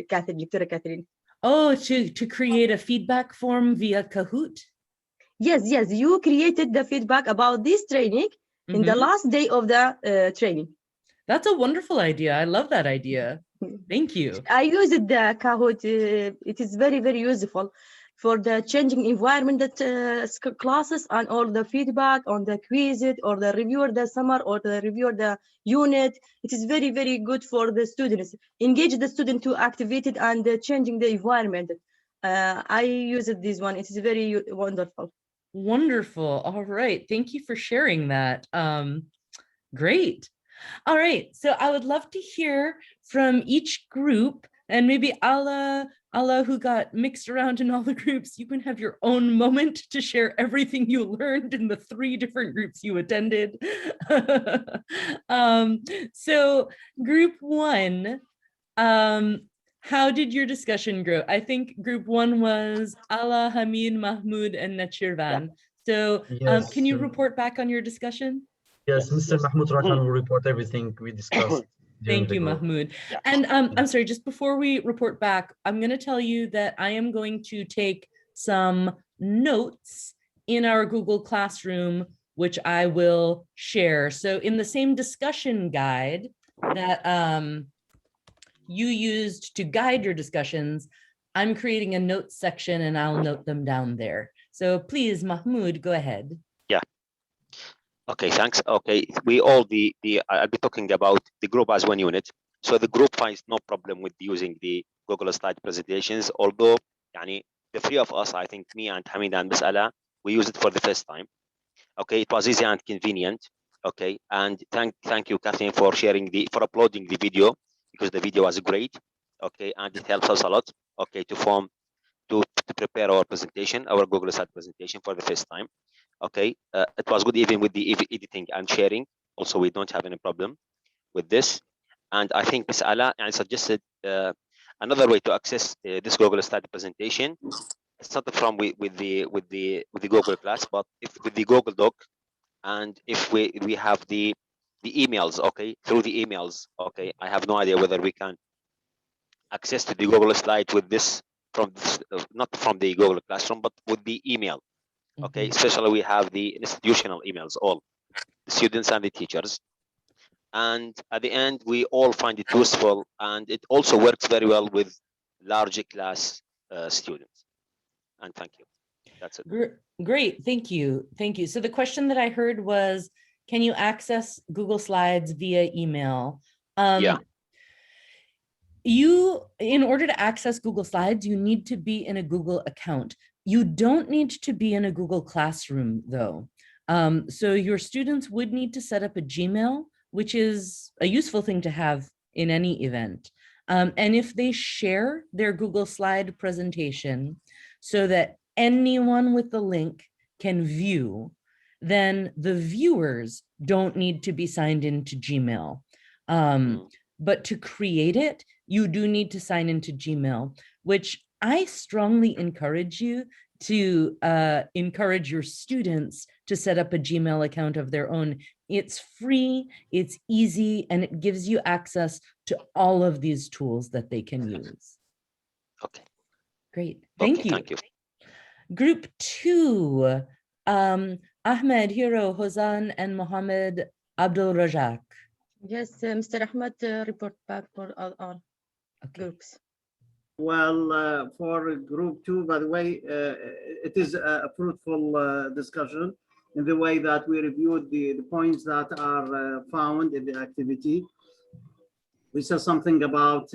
Catherine, Lecturer Catherine. Oh, to create a feedback form via Kahoot? Yes, you created the feedback about this training in the last day of the training. That's a wonderful idea. I love that idea. Thank you. I used the Kahoot. It is very, very useful for the changing environment that classes and all the feedback on the quiz or the review the summer or the review the unit. It is very, very good for the students. Engage the student to activate it and changing the environment. I used this one. It is very wonderful. Wonderful. All right. Thank you for sharing that. Great. All right. So I would love to hear from each group, and maybe Allah, who got mixed around in all the groups, you can have your own moment to share everything you learned in the 3 different groups you attended. So group 1, how did your discussion go? I think group 1 was Allah, Hamid, Mahmoud, and Nachirvan. So Yes, can you report back on your discussion? Yes, Mr. Mahmoud Rakhan will report everything we discussed. Thank you, Mahmoud. And I'm sorry, just before we report back, I'm going to tell you that I am going to take some notes in our Google Classroom, which I will share. So in the same discussion guide that you used to guide your discussions, I'm creating a notes section and I'll note them down there. So please, Mahmoud, go ahead. Yeah. Okay, thanks. Okay, I'll be talking about the group as one unit. So the group finds no problem with using the Google slide presentations, although the 3 of us, I think me and Hamid and Miss Ala, we used it for the first time. Okay, it was easy and convenient. Okay, and thank you, Kathleen, for uploading the video, because the video was great. Okay, and it helps us a lot. Okay, to prepare our presentation, our Google slide presentation for the first time. Okay, it was good even with the editing and sharing. Also, we don't have any problem with this. And I think Ms. Ala suggested another way to access this Google slide presentation. It's not from with the Google Class, but with the Google Doc, and if we have the emails. Okay, through the emails. Okay, I have no idea whether we can access to the Google slide with this from this, not from the Google Classroom, but with the email. Okay, especially we have the institutional emails, all the students and the teachers. And at the end, we all find it useful, and it also works very well with larger class students. And thank you. That's it. Great, thank you. Thank you. So the question that I heard was, can you access Google Slides via email? Yeah. In order to access Google Slides, you need to be in a Google account. You don't need to be in a Google Classroom, though. So your students would need to set up a Gmail, which is a useful thing to have in any event. And if they share their Google slide presentation so that anyone with the link can view, then the viewers don't need to be signed into Gmail. But to create it, you do need to sign into Gmail, which I strongly encourage you to encourage your students to set up a Gmail account of their own. It's free, it's easy, and it gives you access to all of these tools that they can use. Okay. Great, thank you. Thank you. Group 2, Ahmed, Hiro, Hozan, and Mohammed Abdul Razak. Yes, Mr. Ahmed, report back for all groups. Well, for group 2, by the way, it is a fruitful discussion in the way that we reviewed the points that are found in the activity. We said something about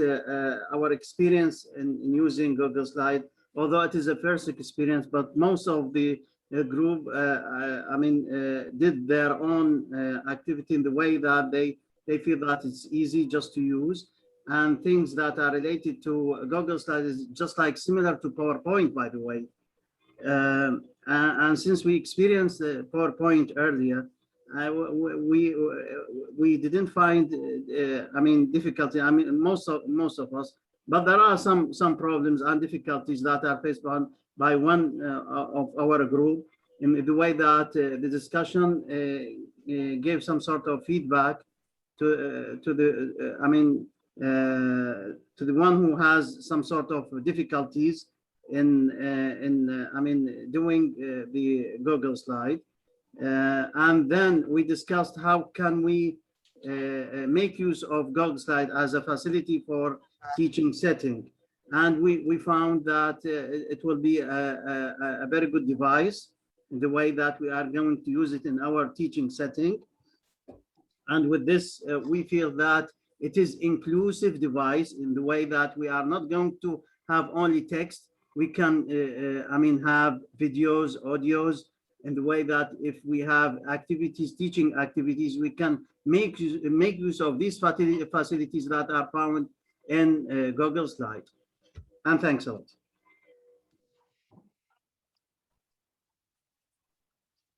our experience in using Google Slide, although it is a first experience, but most of the group, did their own activity in the way that they feel that it's easy just to use. And things that are related to Google Slides is just like similar to PowerPoint, by the way. And since we experienced PowerPoint earlier, we didn't find, difficulty. Most of us, but there are some problems and difficulties that are faced by one of our group in the way that the discussion gave some sort of feedback to the one who has some sort of difficulties in doing the Google slide, and then we discussed how can we make use of Google slide as a facility for teaching setting, and we found that it will be a very good device in the way that we are going to use it in our teaching setting. And with this, we feel that it is inclusive device in the way that we are not going to have only text. We can, have videos, audios, in the way that if we have activities, teaching activities, we can make use of these facilities that are found in Google Slide. And thanks a lot.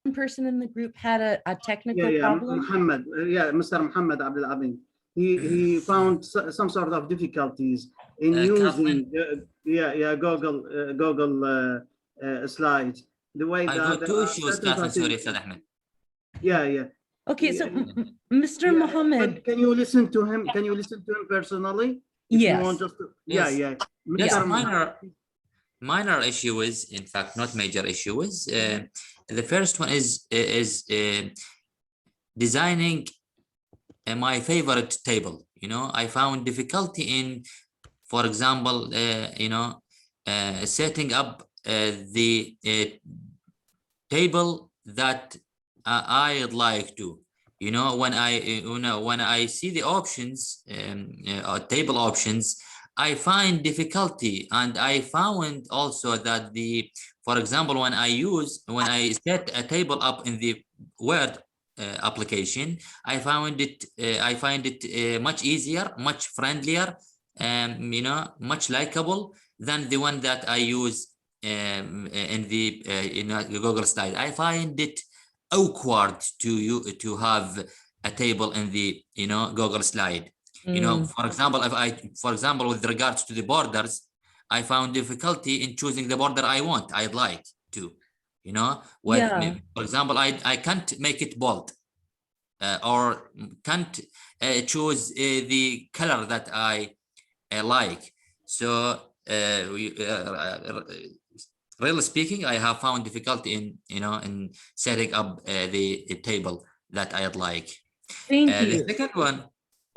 One person in the group had a technical problem. Muhammad, Mr. Muhammad Abdul Abin. He found some sort of difficulties in using Google slides. The way I got two issues, Catherine. Sorry, Said Ahmed. Okay, so Mr. Muhammad, can you listen to him? Can you listen to him personally? If yes. You want just to, Yes. Mr. Minor issue is, in fact, not major issue is. The first one is designing my favorite table. I found difficulty in, for example, setting up the table that I'd like to. When I see the options, table options, I find difficulty, and I found also that for example, when I set a table up in the Word application, I find it much easier, much friendlier, much likable than the one that I use in the Google Slide. I find it awkward to have a table in the Google Slide. For example, with regards to the borders, I found difficulty in choosing the border I'd like to. For example, I can't make it bold, or can't choose the color that I like. So really speaking, I have found difficulty in setting up the table that I'd like. Thank you. The second one.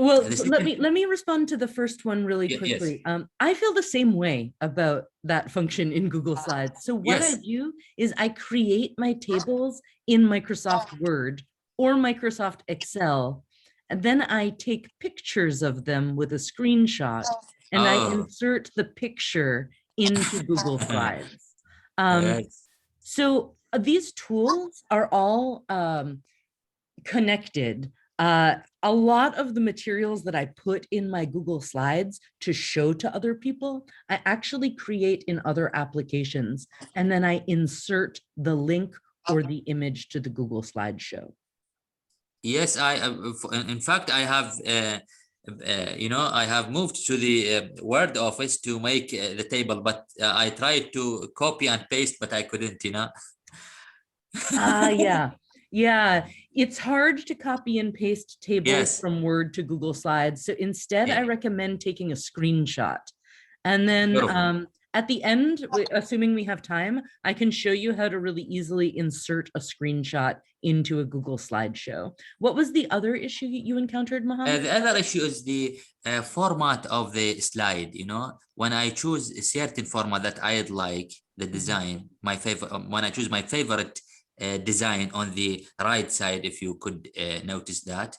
Well, let me respond to the first one really quickly. Yes. I feel the same way about that function in Google Slides. So what I do is I create my tables in Microsoft Word or Microsoft Excel, and then I take pictures of them with a screenshot, and I insert the picture into Google Slides. So these tools are all connected. A lot of the materials that I put in my Google Slides to show to other people, I actually create in other applications, and then I insert the link or the image to the Google slideshow. Yes, in fact, I have, I have moved to the Word office to make the table, but I tried to copy and paste, but I couldn't, Yeah, it's hard to copy and paste tables from Word to Google Slides. So instead, I recommend taking a screenshot. And then At the end, assuming we have time, I can show you how to really easily insert a screenshot into a Google slideshow. What was the other issue you encountered, Mohammed? The other issue is the format of the slide. You know, when I choose a certain format that I'd like, the design, my favorite, when I choose my favorite design on the right side, if you could notice that,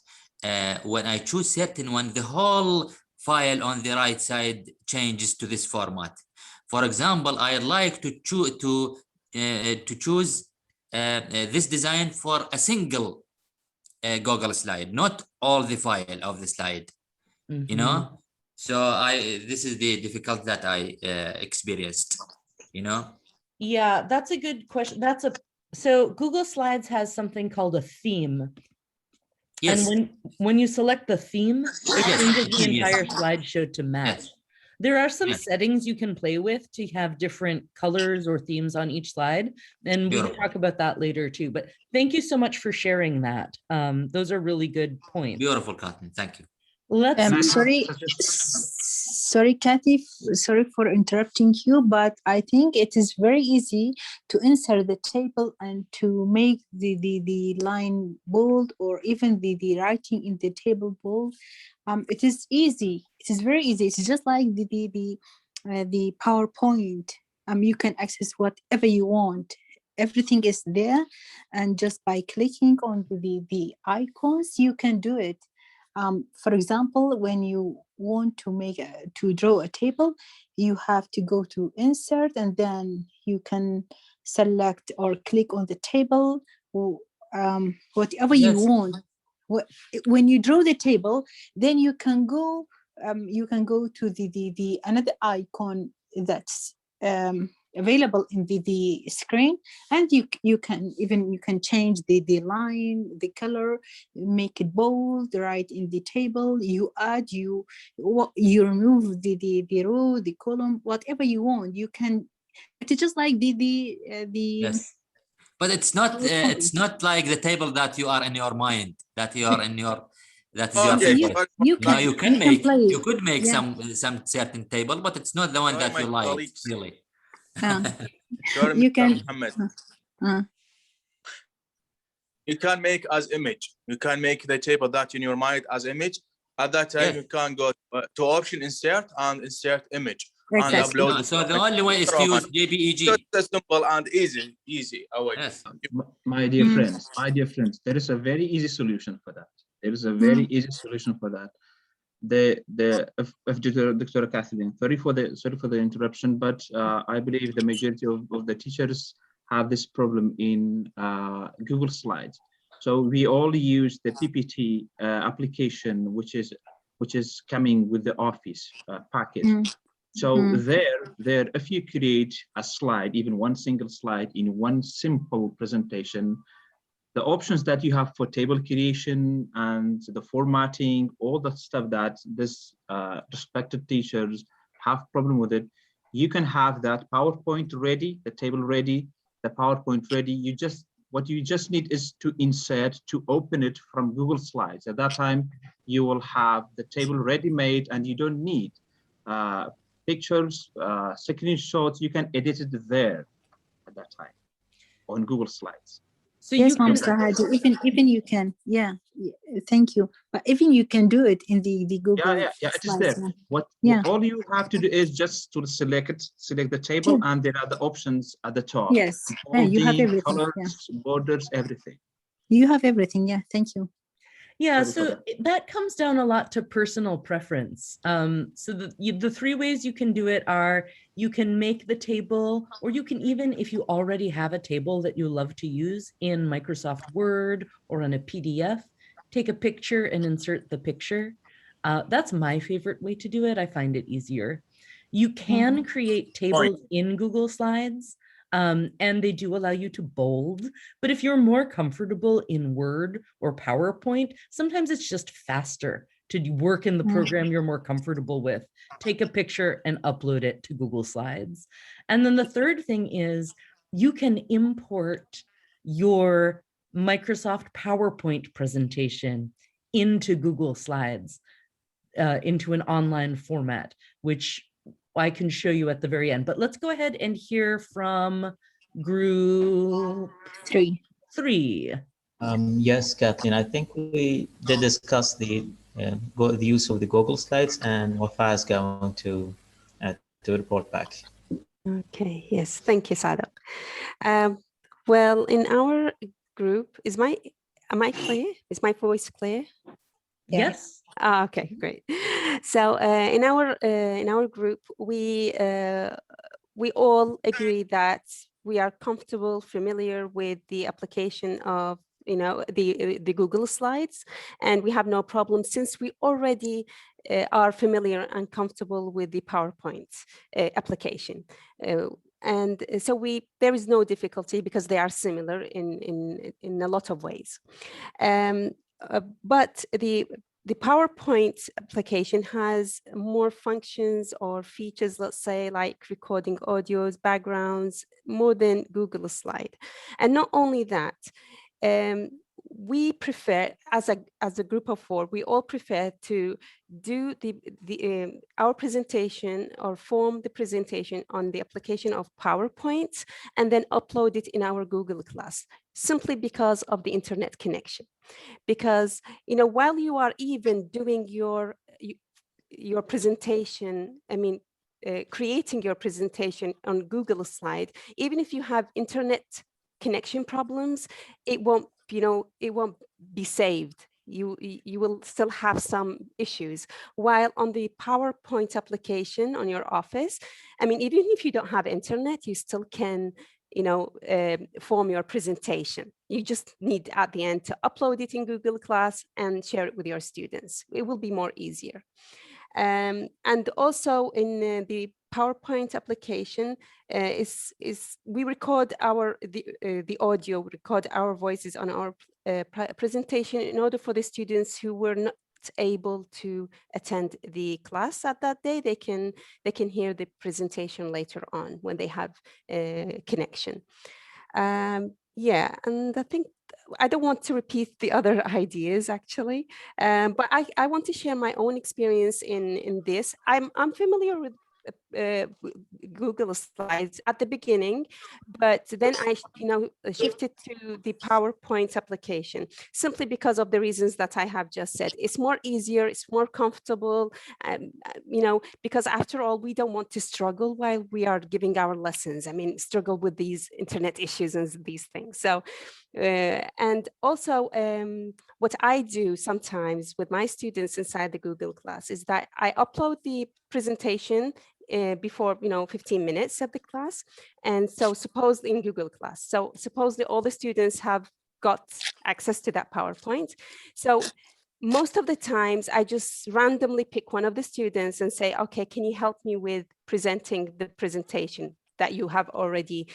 when I choose certain one, the whole file on the right side changes to this format. For example, I'd like to choose this design for a single Google slide, not all the file of the slide. You know, so this is the difficulty that I experienced. You know. Yeah, that's a good question. So Google Slides has something called a theme. Yes. And when you select the theme, it changes the entire slideshow to match. Yes. There are some settings you can play with to have different colors or themes on each slide. And we can talk about that later too. But thank you so much for sharing that. Those are really good points. Beautiful, Cotton. Thank you. Sorry, Kathy, sorry for interrupting you, but I think it is very easy to insert the table and to make the line bold, or even the writing in the table bold. It is easy. It is very easy. It's just like the PowerPoint. You can access whatever you want. Everything is there, and just by clicking on the icons, you can do it. For example, when you want to draw a table, you have to go to insert, and then you can select or click on the table, or whatever you want. When you draw the table, then you can go to the another icon that's available in the screen, and you can change the line, the color, make it bold, right in the table. You add, you remove the row, the column, whatever you want. You can. It's just like Yes, but it's not like the table that you are in your mind, that you are in your. That is your favorite. You could make some certain table, but it's not the one that you like, really. You can you can make as image. You can make the table that in your mind as image. At that time, you can go to option insert and insert image and upload. So the only way is to use JPEG. It's simple and easy. Yes. My dear friends, there is a very easy solution for that. There is a very easy solution for that. Dr. Kathleen, sorry for the interruption, but I believe the majority of the teachers have this problem in Google Slides. So we all use the PPT application, which is coming with the Office package. So there, if you create a slide, even one single slide in one simple presentation, the options that you have for table creation and the formatting, all the stuff that this respected teachers have problem with it, you can have that PowerPoint ready, the table ready, the PowerPoint ready. What you just need is to insert, to open it from Google Slides. At that time, you will have the table ready-made, and you don't need pictures, screenshots. You can edit it there at that time on Google Slides. So yes, Mr. Hadi, even you can, thank you. But even you can do it in the Google. Yeah, it is there. All you have to do is just to select the table, and there are the options at the top. Yes, you have everything. Colors, borders, everything. You have everything. Yeah, thank you. Yeah, so that comes down a lot to personal preference. So the three ways you can do it are, you can make the table, or you can even, if you already have a table that you love to use in Microsoft Word or on a PDF, take a picture and insert the picture. That's my favorite way to do it. I find it easier. You can create tables in Google Slides. And they do allow you to bold, but if you're more comfortable in Word or PowerPoint, sometimes it's just faster to work in the program you're more comfortable with. Take a picture and upload it to Google Slides. And then the third thing is, you can import your Microsoft PowerPoint presentation into Google Slides, into an online format, which I can show you at the very end. But let's go ahead and hear from group three. Yes, Kathleen, I think we did discuss the use of the Google Slides, and Wafa is going to report back. Okay, yes, thank you, Sadaq. Well, in our group, am I clear? Is my voice clear? Yes. Okay, great. So in our group, we all agree that we are comfortable, familiar with the application of the Google Slides, and we have no problem since we already are familiar and comfortable with the PowerPoint application. And so there is no difficulty because they are similar in a lot of ways. But the PowerPoint application has more functions or features, let's say, like recording audios, backgrounds, more than Google Slide. And not only that, we prefer, as a group of 4, we all prefer to do our presentation or form the presentation on the application of PowerPoint and then upload it in our Google class, simply because of the internet connection. Because while you are even doing your presentation, creating your presentation on Google Slide, even if you have internet connection problems, it won't be saved. You will still have some issues. While on the PowerPoint application on your office, even if you don't have internet, you still can form your presentation. You just need at the end to upload it in Google Class and share it with your students. It will be more easier. And also in the PowerPoint application we record the audio, record our voices on our presentation in order for the students who were not able to attend the class at that day, they can hear the presentation later on when they have connection. Yeah, and I think I don't want to repeat the other ideas actually, but I want to share my own experience in this. I'm familiar with Google Slides at the beginning, but then I shifted to the PowerPoint application simply because of the reasons that I have just said. It's more easier, it's more comfortable, because after all, we don't want to struggle while we are giving our lessons. Struggle with these internet issues and these things. So and also what I do sometimes with my students inside the Google class is that I upload the presentation before 15 minutes of the class, and so supposedly in Google Class. So supposedly all the students have got access to that PowerPoint. So most of the times I just randomly pick one of the students and say, okay, can you help me with presenting the presentation that you have already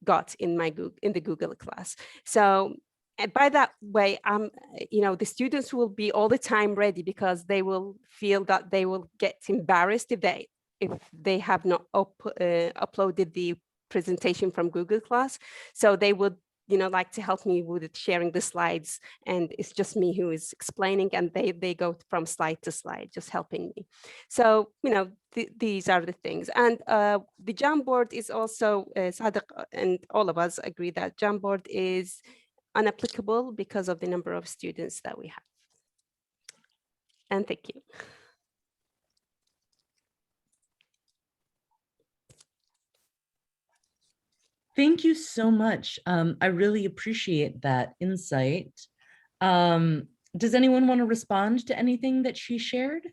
got in the Google Class? So and by that way, the students will be all the time ready, because they will feel that they will get embarrassed if they have not uploaded the presentation from Google Class. So they would like to help me with sharing the slides, and it's just me who is explaining, and they go from slide to slide, just helping me. So these are the things. And the Jamboard is also, Sadaq and all of us agree that Jamboard is unapplicable because of the number of students that we have. And thank you. Thank you so much. I really appreciate that insight. Does anyone want to respond to anything that she shared?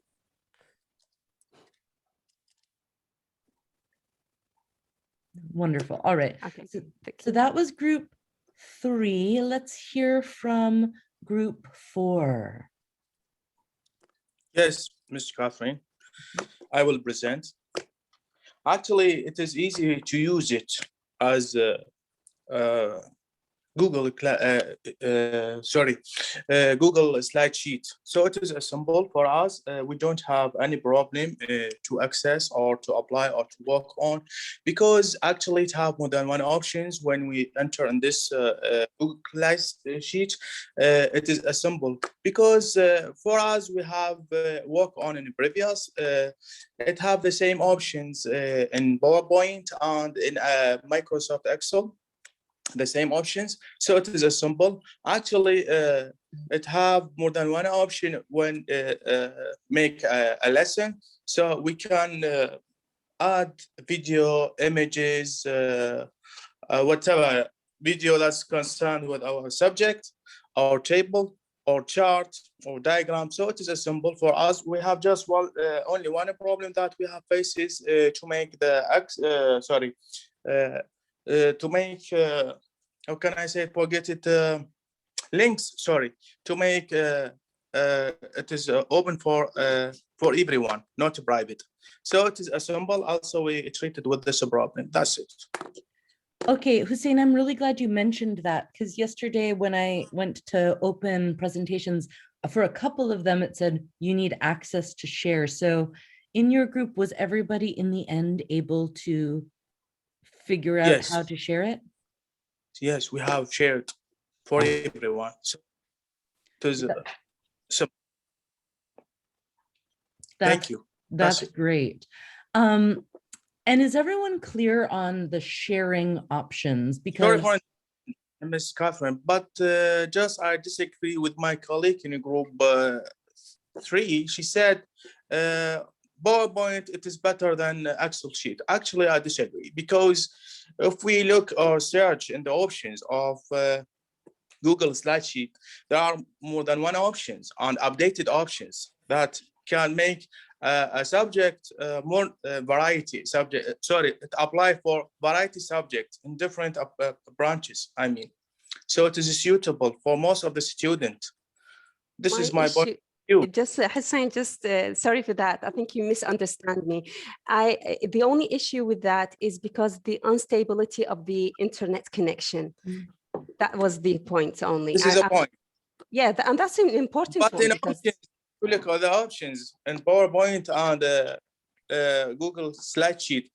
Wonderful. All right. Okay. So that was group 3. Let's hear from group 4. Yes, Ms. Catherine, I will present. Actually, it is easy to use it as Google Google slide sheet. So it is a symbol for us. We don't have any problem to access or to apply or to work on, because actually it have more than one options. When we enter in this Google class sheet, it is a symbol, because for us we have work on in the previous. It have the same options in PowerPoint and in Microsoft Excel, the same options. So it is a symbol. Actually, it have more than one option when make a lesson. So we can add video, images, whatever video that's concerned with our subject, our table, or chart, or diagram. So it is a symbol for us. We have just only one problem that we have faces to make the to make how can I say, forget it, links, sorry, to make it is open for everyone, not private. So it is a symbol. Also, we treated with this problem. That's it. Okay, Hussein, I'm really glad you mentioned that, because yesterday when I went to open presentations, for a couple of them, it said you need access to share. So in your group, was everybody in the end able to figure out how to share it? Yes, we have shared for everyone. So thank you. That's great. And is everyone clear on the sharing options? Because sorry for Ms. Catherine, but just I disagree with my colleague in group 3. She said PowerPoint, it is better than Excel sheet. Actually, I disagree, because if we look or search in the options of Google slide sheet, there are more than one options and updated options that can make a subject more variety subject. Sorry, it apply for variety subjects in different branches. I mean, so it is suitable for most of the students. This is my point. Just Hussein, just sorry for that. I think you misunderstand me. The only issue with that is because the instability of the internet connection. That was the point only. This is a point. Yeah, and that's an important but point. In options, you look at the options in PowerPoint and Google slide sheet,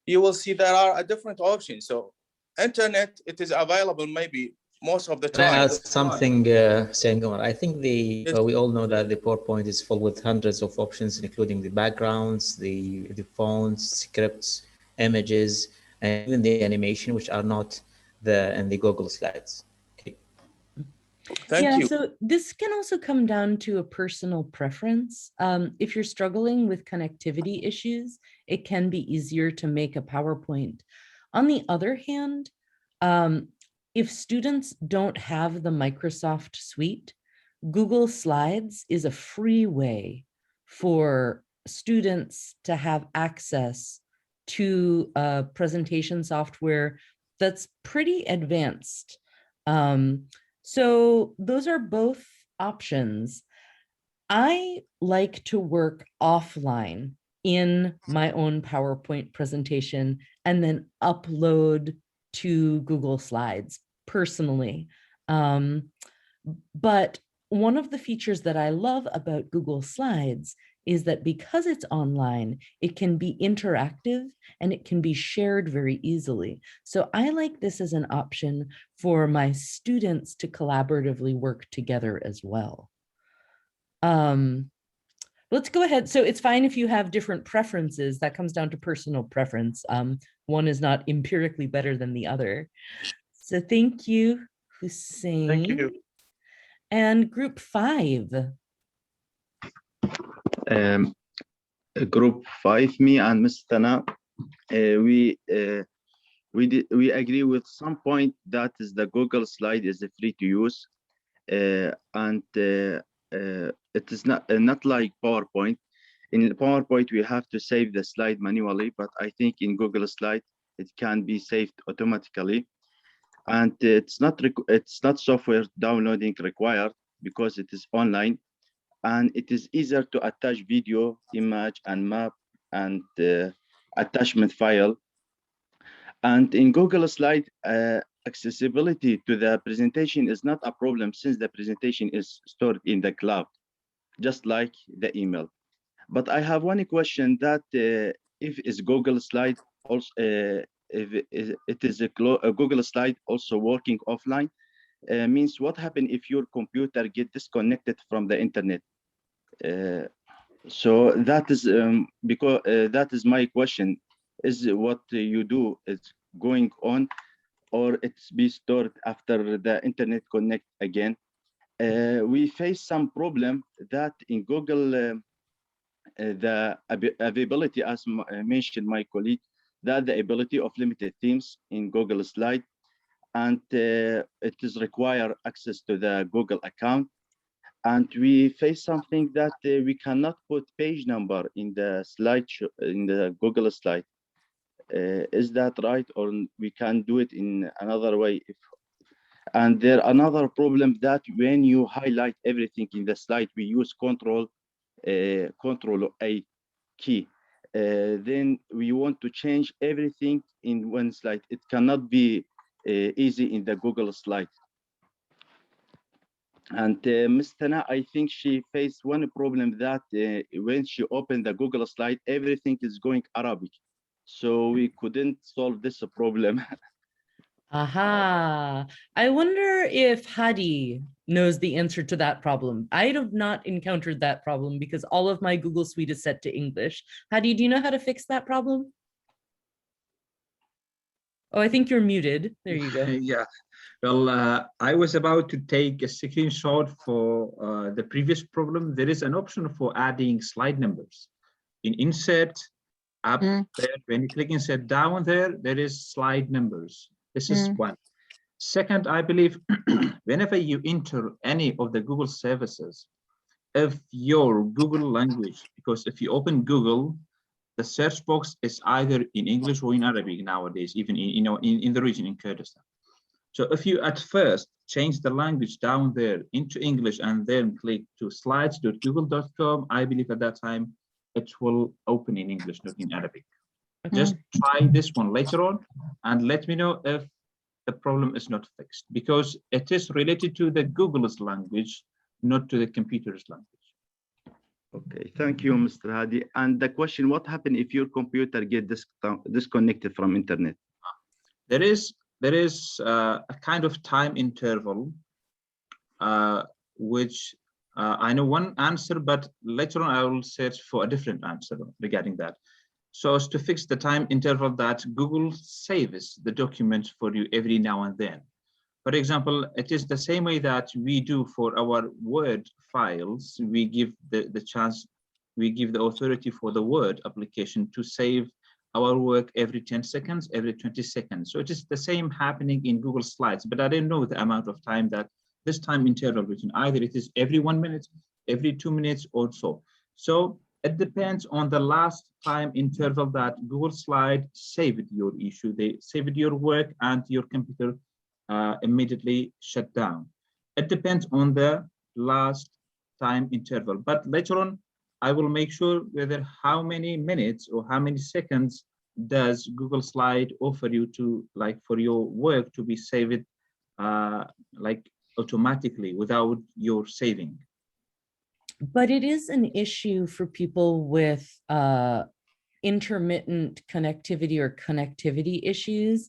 you will see there are different options. So internet, it is available maybe most of the time. Can I add something, Sengamar? I think we all know that the PowerPoint is full with hundreds of options, including the backgrounds, the fonts, scripts, images, and even the animation, which are not in the Google slides. Okay. Thank you. So this can also come down to a personal preference. If you're struggling with connectivity issues, it can be easier to make a PowerPoint. On the other hand, if students don't have the Microsoft suite, Google Slides is a free way for students to have access to a presentation software that's pretty advanced. So those are both options. I like to work offline in my own PowerPoint presentation and then upload to Google Slides personally. But one of the features that I love about Google Slides is that because it's online, it can be interactive and it can be shared very easily. So I like this as an option for my students to collaboratively work together as well. Let's go ahead. So it's fine if you have different preferences. That comes down to personal preference. One is not empirically better than the other. So thank you, Hussein. Thank you. And group 5. Group 5, me and Mr. Tana, we agree with some point that is the Google slide is free to use, and it is not like PowerPoint. In PowerPoint we have to save the slide manually, but I think in Google Slide it can be saved automatically, and it's not software downloading required because it is online. And it is easier to attach video, image, and map, and attachment file. And in Google Slide, accessibility to the presentation is not a problem since the presentation is stored in the cloud, just like the email. But I have one question that if is Google Slide also, if it is a Google Slide also working offline, means what happens if your computer get disconnected from the internet? So that is because that is my question. Is what you do is going on, or it's be stored after the internet connect again? We face some problem that in Google, the availability, as mentioned my colleague, that the ability of limited themes in Google Slide, and it is require access to the Google account. And we face something that we cannot put page number in the slide in the Google Slide. Is that right, or we can do it in another way? And there another problem that when you highlight everything in the slide, we use Control A key. Then we want to change everything in one slide. It cannot be easy in the Google Slide. And Ms. Tana, I think she faced one problem that when she opened the Google Slide, everything is going Arabic. So we couldn't solve this problem. Aha. I wonder if Hadi knows the answer to that problem. I have not encountered that problem because all of my Google Suite is set to English. Hadi, do you know how to fix that problem? Oh, I think you're muted. There you go. Yeah. Well, I was about to take a screenshot for the previous problem. There is an option for adding slide numbers. In insert, up there, when you click insert down there, there is slide numbers. This is one. Second, I believe whenever you enter any of the Google services, if your Google language, because if you open Google, the search box is either in English or in Arabic nowadays, even in the region in Kurdistan. So if you at first change the language down there into English and then click to slides.google.com, I believe at that time it will open in English, not in Arabic. Just try this one later on and let me know if the problem is not fixed, because it is related to the Google's language, not to the computer's language. Okay, thank you, Mr. Hadi. And the question, what happens if your computer get disconnected from internet? There is a kind of time interval, which I know one answer, but later on I will search for a different answer regarding that. So as to fix the time interval that Google saves the documents for you every now and then. For example, it is the same way that we do for our Word files. We give the authority for the Word application to save our work every 10 seconds, every 20 seconds. So it is the same happening in Google Slides, but I don't know the amount of time that this time interval between either it is every 1 minute, every 2 minutes or so. So it depends on the last time interval that Google Slide saved your issue. They saved your work and your computer immediately shut down. It depends on the last time interval, but later on, I will make sure whether how many minutes or how many seconds does Google Slide offer you to, like, for your work to be saved like automatically without your saving. But it is an issue for people with intermittent connectivity or connectivity issues.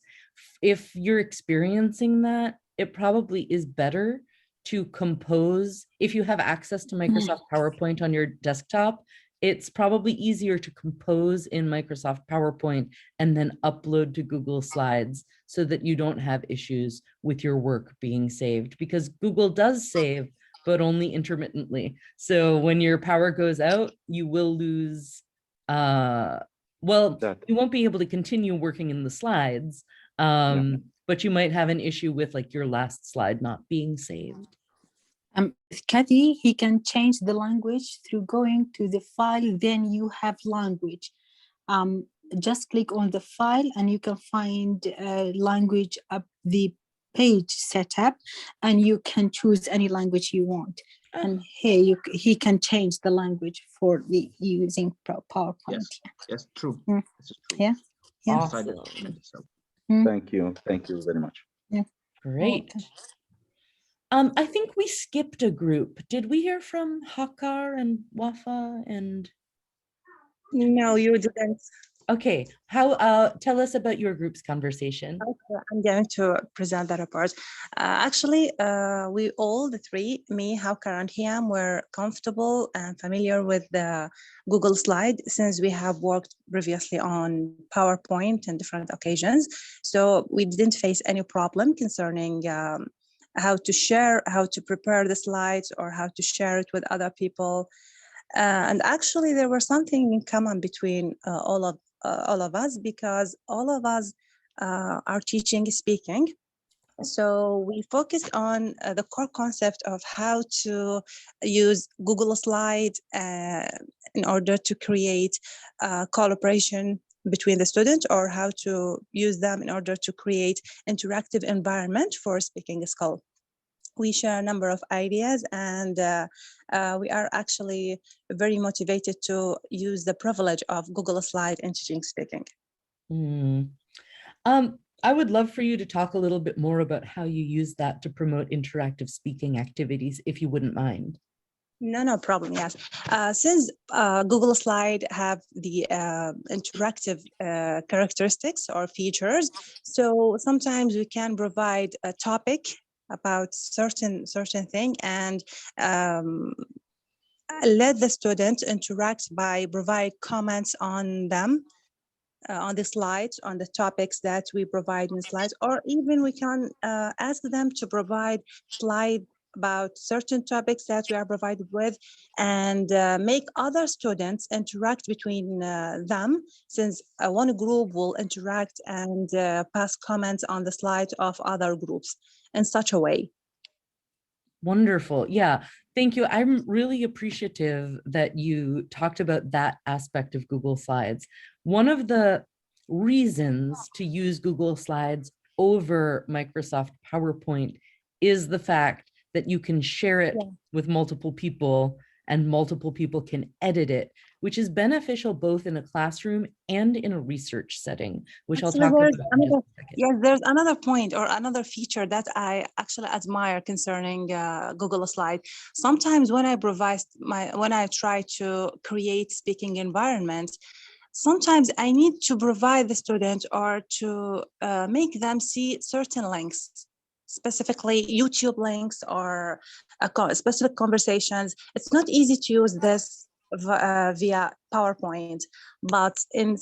If you're experiencing that, it probably is better to compose. If you have access to Microsoft PowerPoint on your desktop, it's probably easier to compose in Microsoft PowerPoint and then upload to Google Slides so that you don't have issues with your work being saved, because Google does save, but only intermittently. So when your power goes out, you will lose, well, you won't be able to continue working in the slides, but you might have an issue with like your last slide not being saved. Kathy, he can change the language through going to the file, then you have language. Just click on the file and you can find language up the page setup, and you can choose any language you want. And here he can change the language for the using PowerPoint. Yes, true. Yeah. Awesome. Thank you very much. Yeah. Great. I think we skipped a group. Did we hear from Hakar and Wafa and? No, you didn't. Okay, tell us about your group's conversation. Okay, I'm going to present the report. Actually, we all, the three, me, Hawker, and Hiam, were comfortable and familiar with the Google Slide since we have worked previously on PowerPoint on different occasions. So we didn't face any problem concerning how to share, how to prepare the slides, or how to share it with other people. And actually, there was something in common between all of us, because all of us are teaching speaking. So we focused on the core concept of how to use Google Slides in order to create collaboration between the students, or how to use them in order to create interactive environment for speaking skill. We share a number of ideas, and we are actually very motivated to use the privilege of Google Slide in teaching speaking. I would love for you to talk a little bit more about how you use that to promote interactive speaking activities, if you wouldn't mind. No problem. Yes, since Google Slide have the interactive characteristics or features, so sometimes we can provide a topic about certain thing and let the student interact by provide comments on them, on the slides, on the topics that we provide in the slides, or even we can ask them to provide slide about certain topics that we are provided with, and make other students interact between them, since one group will interact and pass comments on the slides of other groups in such a way. Wonderful. Yeah, thank you. I'm really appreciative that you talked about that aspect of Google Slides. One of the reasons to use Google Slides over Microsoft PowerPoint is the fact that you can share it with multiple people and multiple people can edit it, which is beneficial both in a classroom and in a research setting, which I'll talk about in just a second. Yes, there's another point or another feature that I actually admire concerning Google Slide. Sometimes when I try to create speaking environments, sometimes I need to provide the student or to make them see certain links, specifically YouTube links or specific conversations. It's not easy to use this via PowerPoint, but in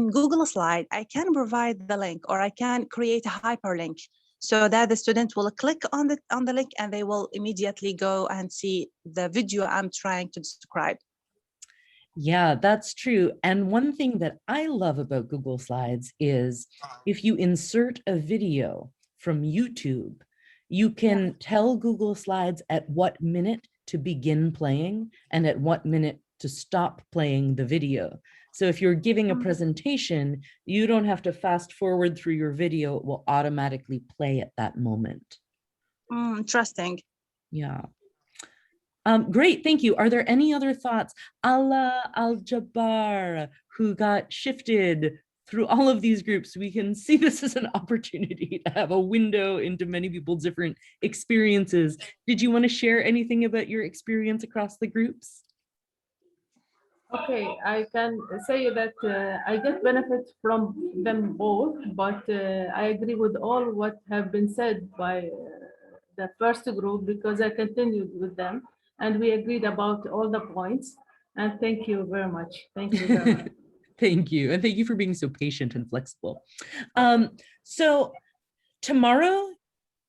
Google Slide, I can provide the link, or I can create a hyperlink so that the student will click on the link and they will immediately go and see the video I'm trying to describe. Yeah, that's true. And one thing that I love about Google Slides is if you insert a video from YouTube, you can tell Google Slides at what minute to begin playing and at what minute to stop playing the video. So if you're giving a presentation, you don't have to fast forward through your video. It will automatically play at that moment. Interesting. Yeah. Great, thank you. Are there any other thoughts? Allah Al-Jabbar, who got shifted through all of these groups. We can see this as an opportunity to have a window into many people's different experiences. Did you want to share anything about your experience across the groups? Okay, I can say that I get benefit from them both, but I agree with all what have been said by the first group, because I continued with them and we agreed about all the points. And thank you very much. Thank you very much. Thank you. And thank you for being so patient and flexible. So tomorrow,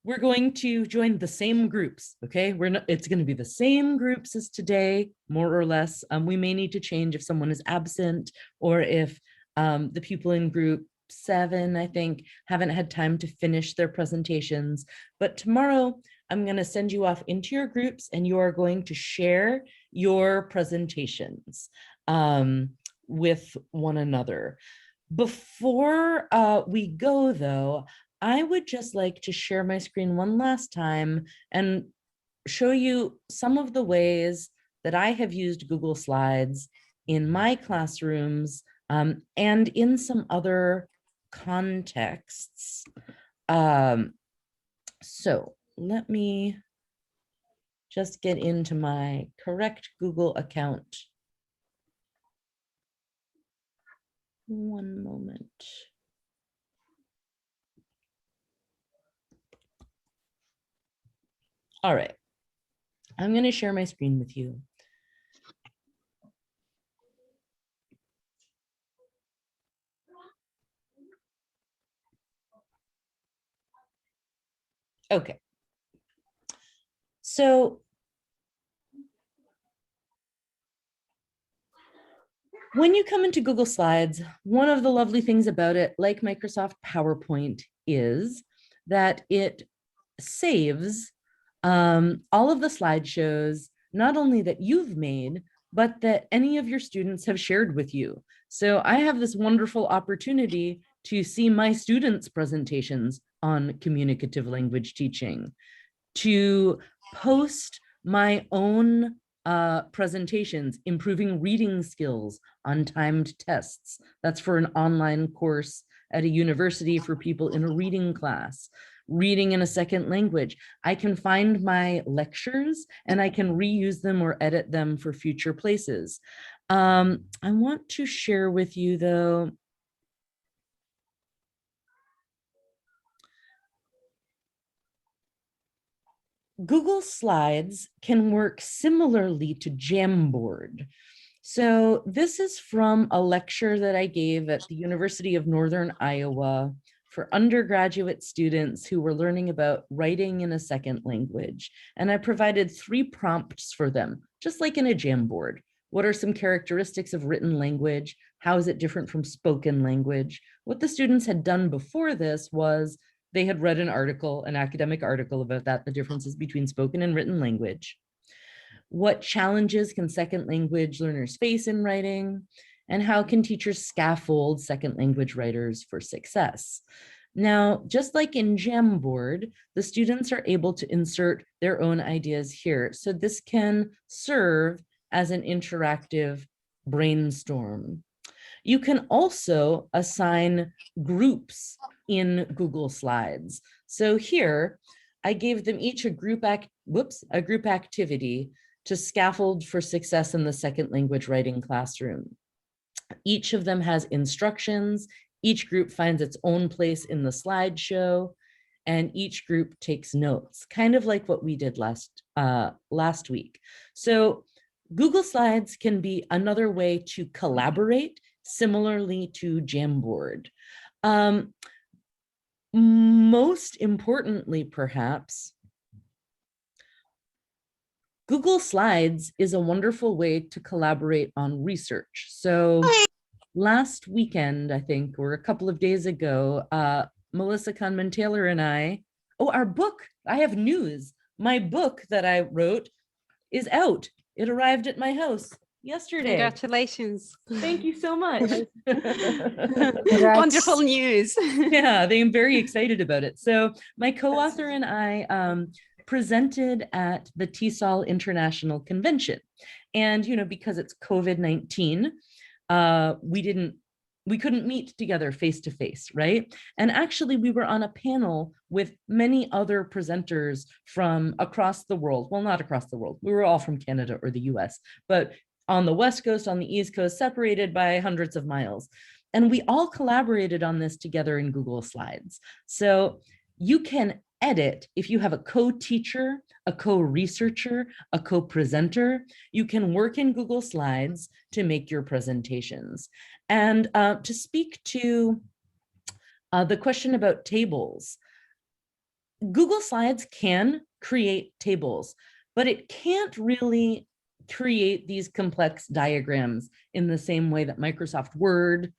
we're going to join the same groups, okay? It's going to be the same groups as today, more or less. We may need to change if someone is absent, or if the people in group 7, I think, haven't had time to finish their presentations. But tomorrow, I'm going to send you off into your groups and you are going to share your presentations with one another. Before we go, though, I would just like to share my screen one last time and show you some of the ways that I have used Google Slides in my classrooms and in some other contexts. So let me just get into my correct Google account. One moment. All right, I'm going to share my screen with you. Okay. So when you come into Google Slides, one of the lovely things about it, like Microsoft PowerPoint, is that it saves all of the slideshows, not only that you've made, but that any of your students have shared with you. So I have this wonderful opportunity to see my students' presentations on communicative language teaching, to post my own presentations, improving reading skills on timed tests. That's for an online course at a university for people in a reading class. Reading in a second language. I can find my lectures and I can reuse them or edit them for future places. I want to share with you though, Google Slides can work similarly to Jamboard. So this is from a lecture that I gave at the University of Northern Iowa for undergraduate students who were learning about writing in a second language. And I provided 3 prompts for them, just like in a Jamboard. What are some characteristics of written language? How is it different from spoken language? What the students had done before this was they had read an article, an academic article about that, the differences between spoken and written language. What challenges can second language learners face in writing? And how can teachers scaffold second language writers for success? Now, just like in Jamboard, the students are able to insert their own ideas here. So this can serve as an interactive brainstorm. You can also assign groups in Google Slides. So here, I gave them each a group activity to scaffold for success in the second language writing classroom. Each of them has instructions. Each group finds its own place in the slideshow, and each group takes notes, kind of like what we did last week. So Google Slides can be another way to collaborate, similarly to Jamboard. Most importantly, perhaps, Google Slides is a wonderful way to collaborate on research. So last weekend, I think, or a couple of days ago, Melissa Conman-Taylor and our book, I have news. My book that I wrote is out. It arrived at my house yesterday. Congratulations. Thank you so much. Wonderful news. Yeah, I'm very excited about it. So my co-author and I presented at the TESOL International Convention. And, because it's COVID-19, we couldn't meet together face to face, right? And actually we were on a panel with many other presenters from across the world. Well, not across the world. We were all from Canada or the US, but on the West Coast, on the East Coast, separated by hundreds of miles. And we all collaborated on this together in Google Slides. So you can edit if you have a co-teacher, a co-researcher, a co-presenter. You can work in Google Slides to make your presentations. And to speak to the question about tables, Google Slides can create tables, but it can't really create these complex diagrams in the same way that Microsoft Word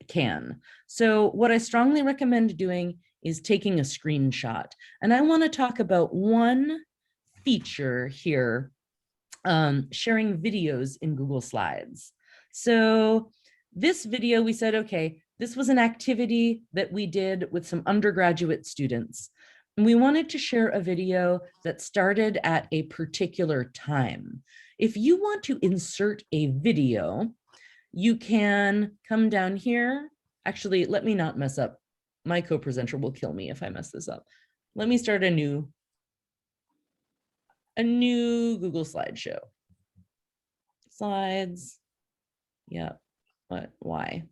can. So what I strongly recommend doing is taking a screenshot. And I want to talk about one feature here, sharing videos in Google Slides. So this video, we said, okay, this was an activity that we did with some undergraduate students. And we wanted to share a video that started at a particular time. If you want to insert a video, you can come down here. Actually, let me not mess up. My co-presenter will kill me if I mess this up. let me start a new Google slideshow. Slides. Yeah. What? Why?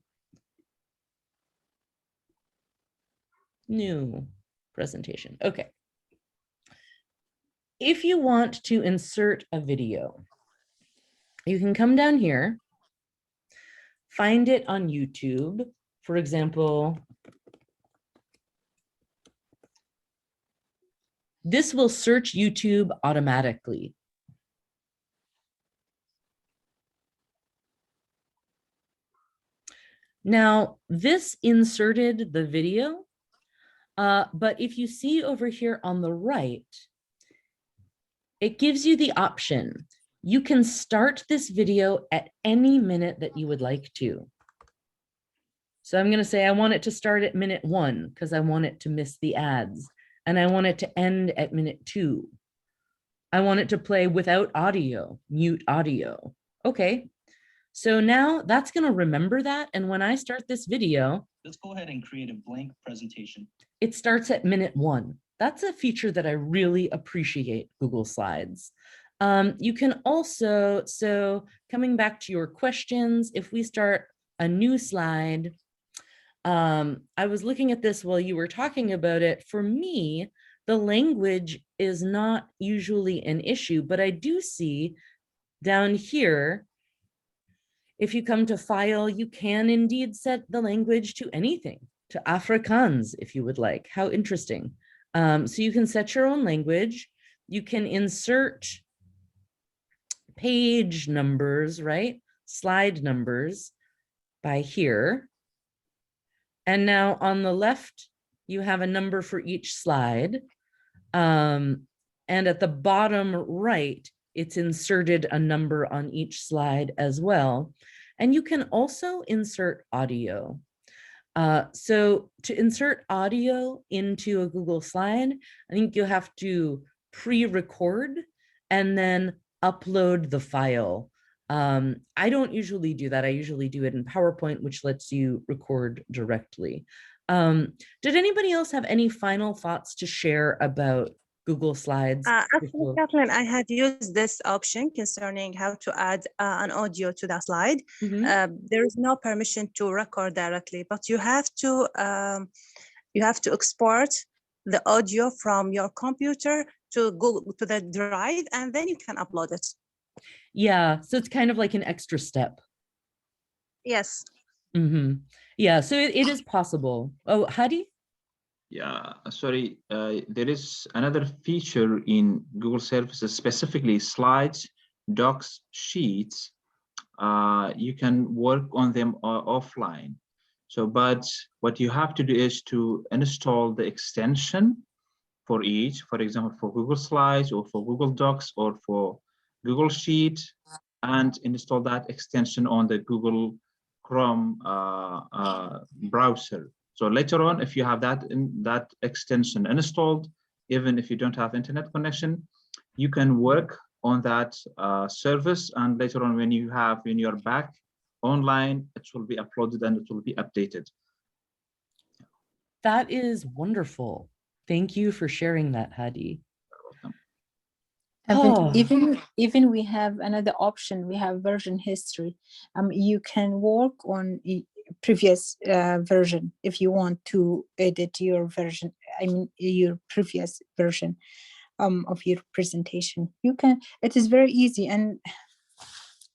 New presentation. Okay. If you want to insert a video, you can come down here, find it on YouTube. For example, this will search YouTube automatically. Now, this inserted the video, but if you see over here on the right, it gives you the option. You can start this video at any minute that you would like to. So I'm going to say I want it to start at minute 1 because I want it to miss the ads. And I want it to end at minute 2. I want it to play without audio, mute audio. Okay. So now that's going to remember that. And when I start this video, let's go ahead and create a blank presentation. It starts at minute 1. That's a feature that I really appreciate, Google Slides. You can also, so coming back to your questions, if we start a new slide, I was looking at this while you were talking about it. For me, the language is not usually an issue, but I do see down here, if you come to file, you can indeed set the language to anything, to Afrikaans, if you would like. How interesting. So you can set your own language. You can insert page numbers, right? Slide numbers by here. And now on the left, you have a number for each slide. And at the bottom right, it's inserted a number on each slide as well. And you can also insert audio. So to insert audio into a Google slide, I think you'll have to pre-record and then upload the file. I don't usually do that. I usually do it in PowerPoint, which lets you record directly. Did anybody else have any final thoughts to share about Google Slides? Actually, Kathleen, I had used this option concerning how to add an audio to the slide. There is no permission to record directly, but you have to export the audio from your computer to Google, to the drive, and then you can upload it. Yeah, so it's kind of like an extra step. Yes. Yeah, so it is possible. Oh, Hadi? Yeah, sorry. There is another feature in Google Services, specifically slides, docs, sheets. You can work on them offline. So, but what you have to do is to install the extension for each, for example, for Google Slides or for Google Docs or for Google Sheet, and install that extension on the Google Chrome browser. So later on, if you have that extension installed, even if you don't have internet connection, you can work on that service. And later on, when you're back online, it will be uploaded and it will be updated. That is wonderful. Thank you for sharing that, Hadi. Even we have another option. We have version history. You can work on a previous version if you want to edit your version. I mean, your previous version of your presentation. You can. It is very easy and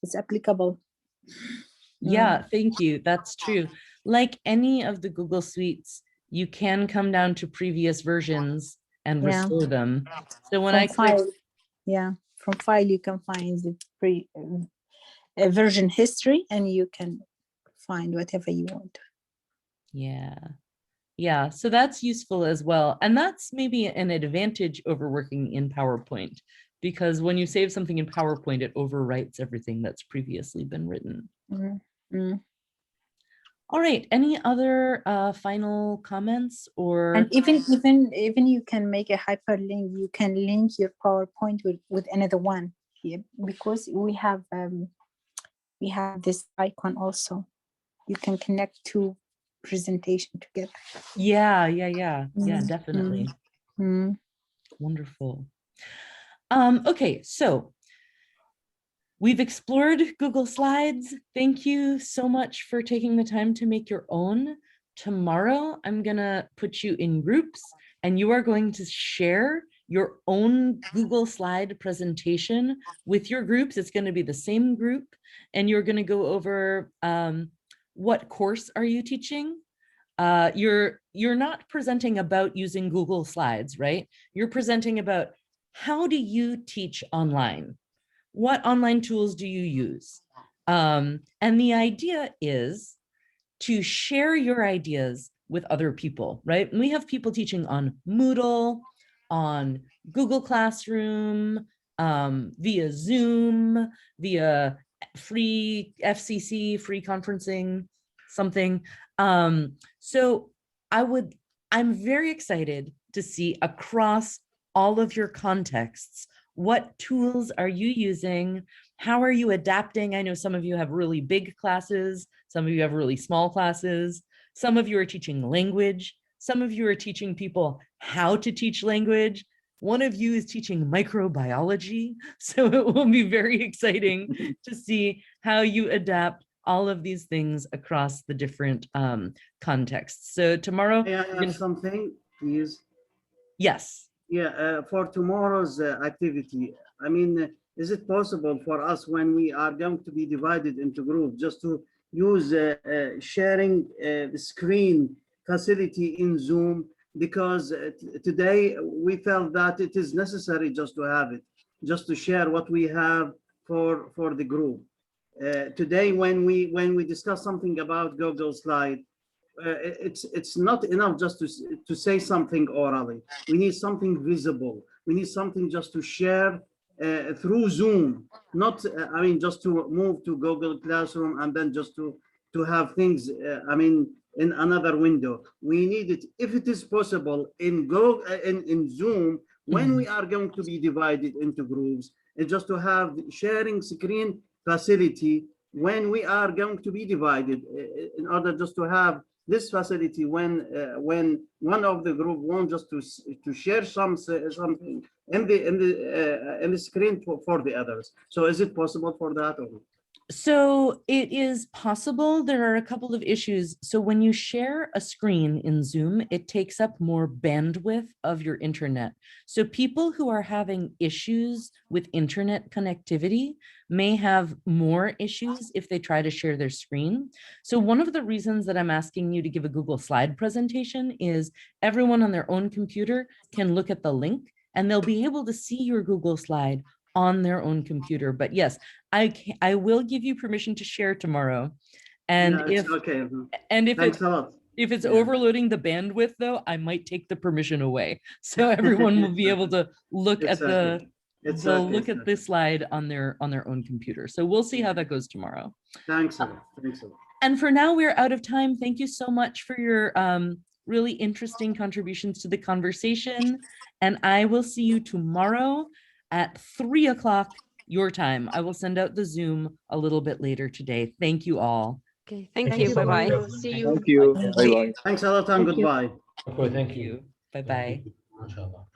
it's applicable. Yeah, thank you. That's true. Like any of the Google Suites, you can come down to previous versions and restore them. So when I click, from file you can find the version history and you can find whatever you want. Yeah, so that's useful as well. And that's maybe an advantage over working in PowerPoint, because when you save something in PowerPoint, it overwrites everything that's previously been written. All right, any other final comments or? And even you can make a hyperlink. You can link your PowerPoint with another one here, because we have this icon also. You can connect two presentation together. Yeah, definitely. Wonderful. Okay, so we've explored Google Slides. Thank you so much for taking the time to make your own. Tomorrow, I'm gonna put you in groups and you are going to share your own Google slide presentation with your groups. It's gonna be the same group and you're gonna go over what course are you teaching? You're not presenting about using Google Slides, right? You're presenting about how do you teach online? What online tools do you use? And the idea is to share your ideas with other people, right? And we have people teaching on Moodle, on Google Classroom, via Zoom, via free FCC, free conferencing, something. So I'm very excited to see across all of your contexts, what tools are you using? How are you adapting? I know some of you have really big classes. Some of you have really small classes. Some of you are teaching language. Some of you are teaching people how to teach language. One of you is teaching microbiology. So it will be very exciting to see how you adapt all of these things across the different contexts. So tomorrow, May I add something, please? Yes. Yeah, for tomorrow's activity, I mean, is it possible for us when we are going to be divided into groups just to use sharing the screen facility in Zoom? Because today we felt that it is necessary just to have it, just to share what we have for the group. Today, when we discuss something about Google Slide, it's not enough just to say something orally. We need something visible. We need something just to share through Zoom, not I mean just to move to Google Classroom and then just to have things I mean in another window. We need it, if it is possible, in Zoom when we are going to be divided into groups, and just to have sharing screen facility when we are going to be divided, in order just to have this facility when one of the group wants just to share something in the screen for the others. So is it possible for that? Or? So it is possible. There are a couple of issues. So when you share a screen in Zoom, it takes up more bandwidth of your internet. So people who are having issues with internet connectivity may have more issues if they try to share their screen. So one of the reasons that I'm asking you to give a Google slide presentation is everyone on their own computer can look at the link and they'll be able to see your Google slide on their own computer. But yes, I will give you permission to share tomorrow. And Yeah, if okay. And if Thanks it's a lot. if it's overloading the bandwidth though, I might take the permission away. So everyone will be able to look at the look at this slide on their own computer. So we'll see how that goes tomorrow. Thanks a lot. Thanks a lot. And for now, we're out of time. Thank you so much for your really interesting contributions to the conversation. And I will see you tomorrow at 3 o'clock your time. I will send out the Zoom a little bit later today. Thank you all. Okay, thank you. Bye-bye. See you. Thank you. Bye-bye. Thanks a lot and goodbye. Okay, thank you. Bye-bye. MashaAllah.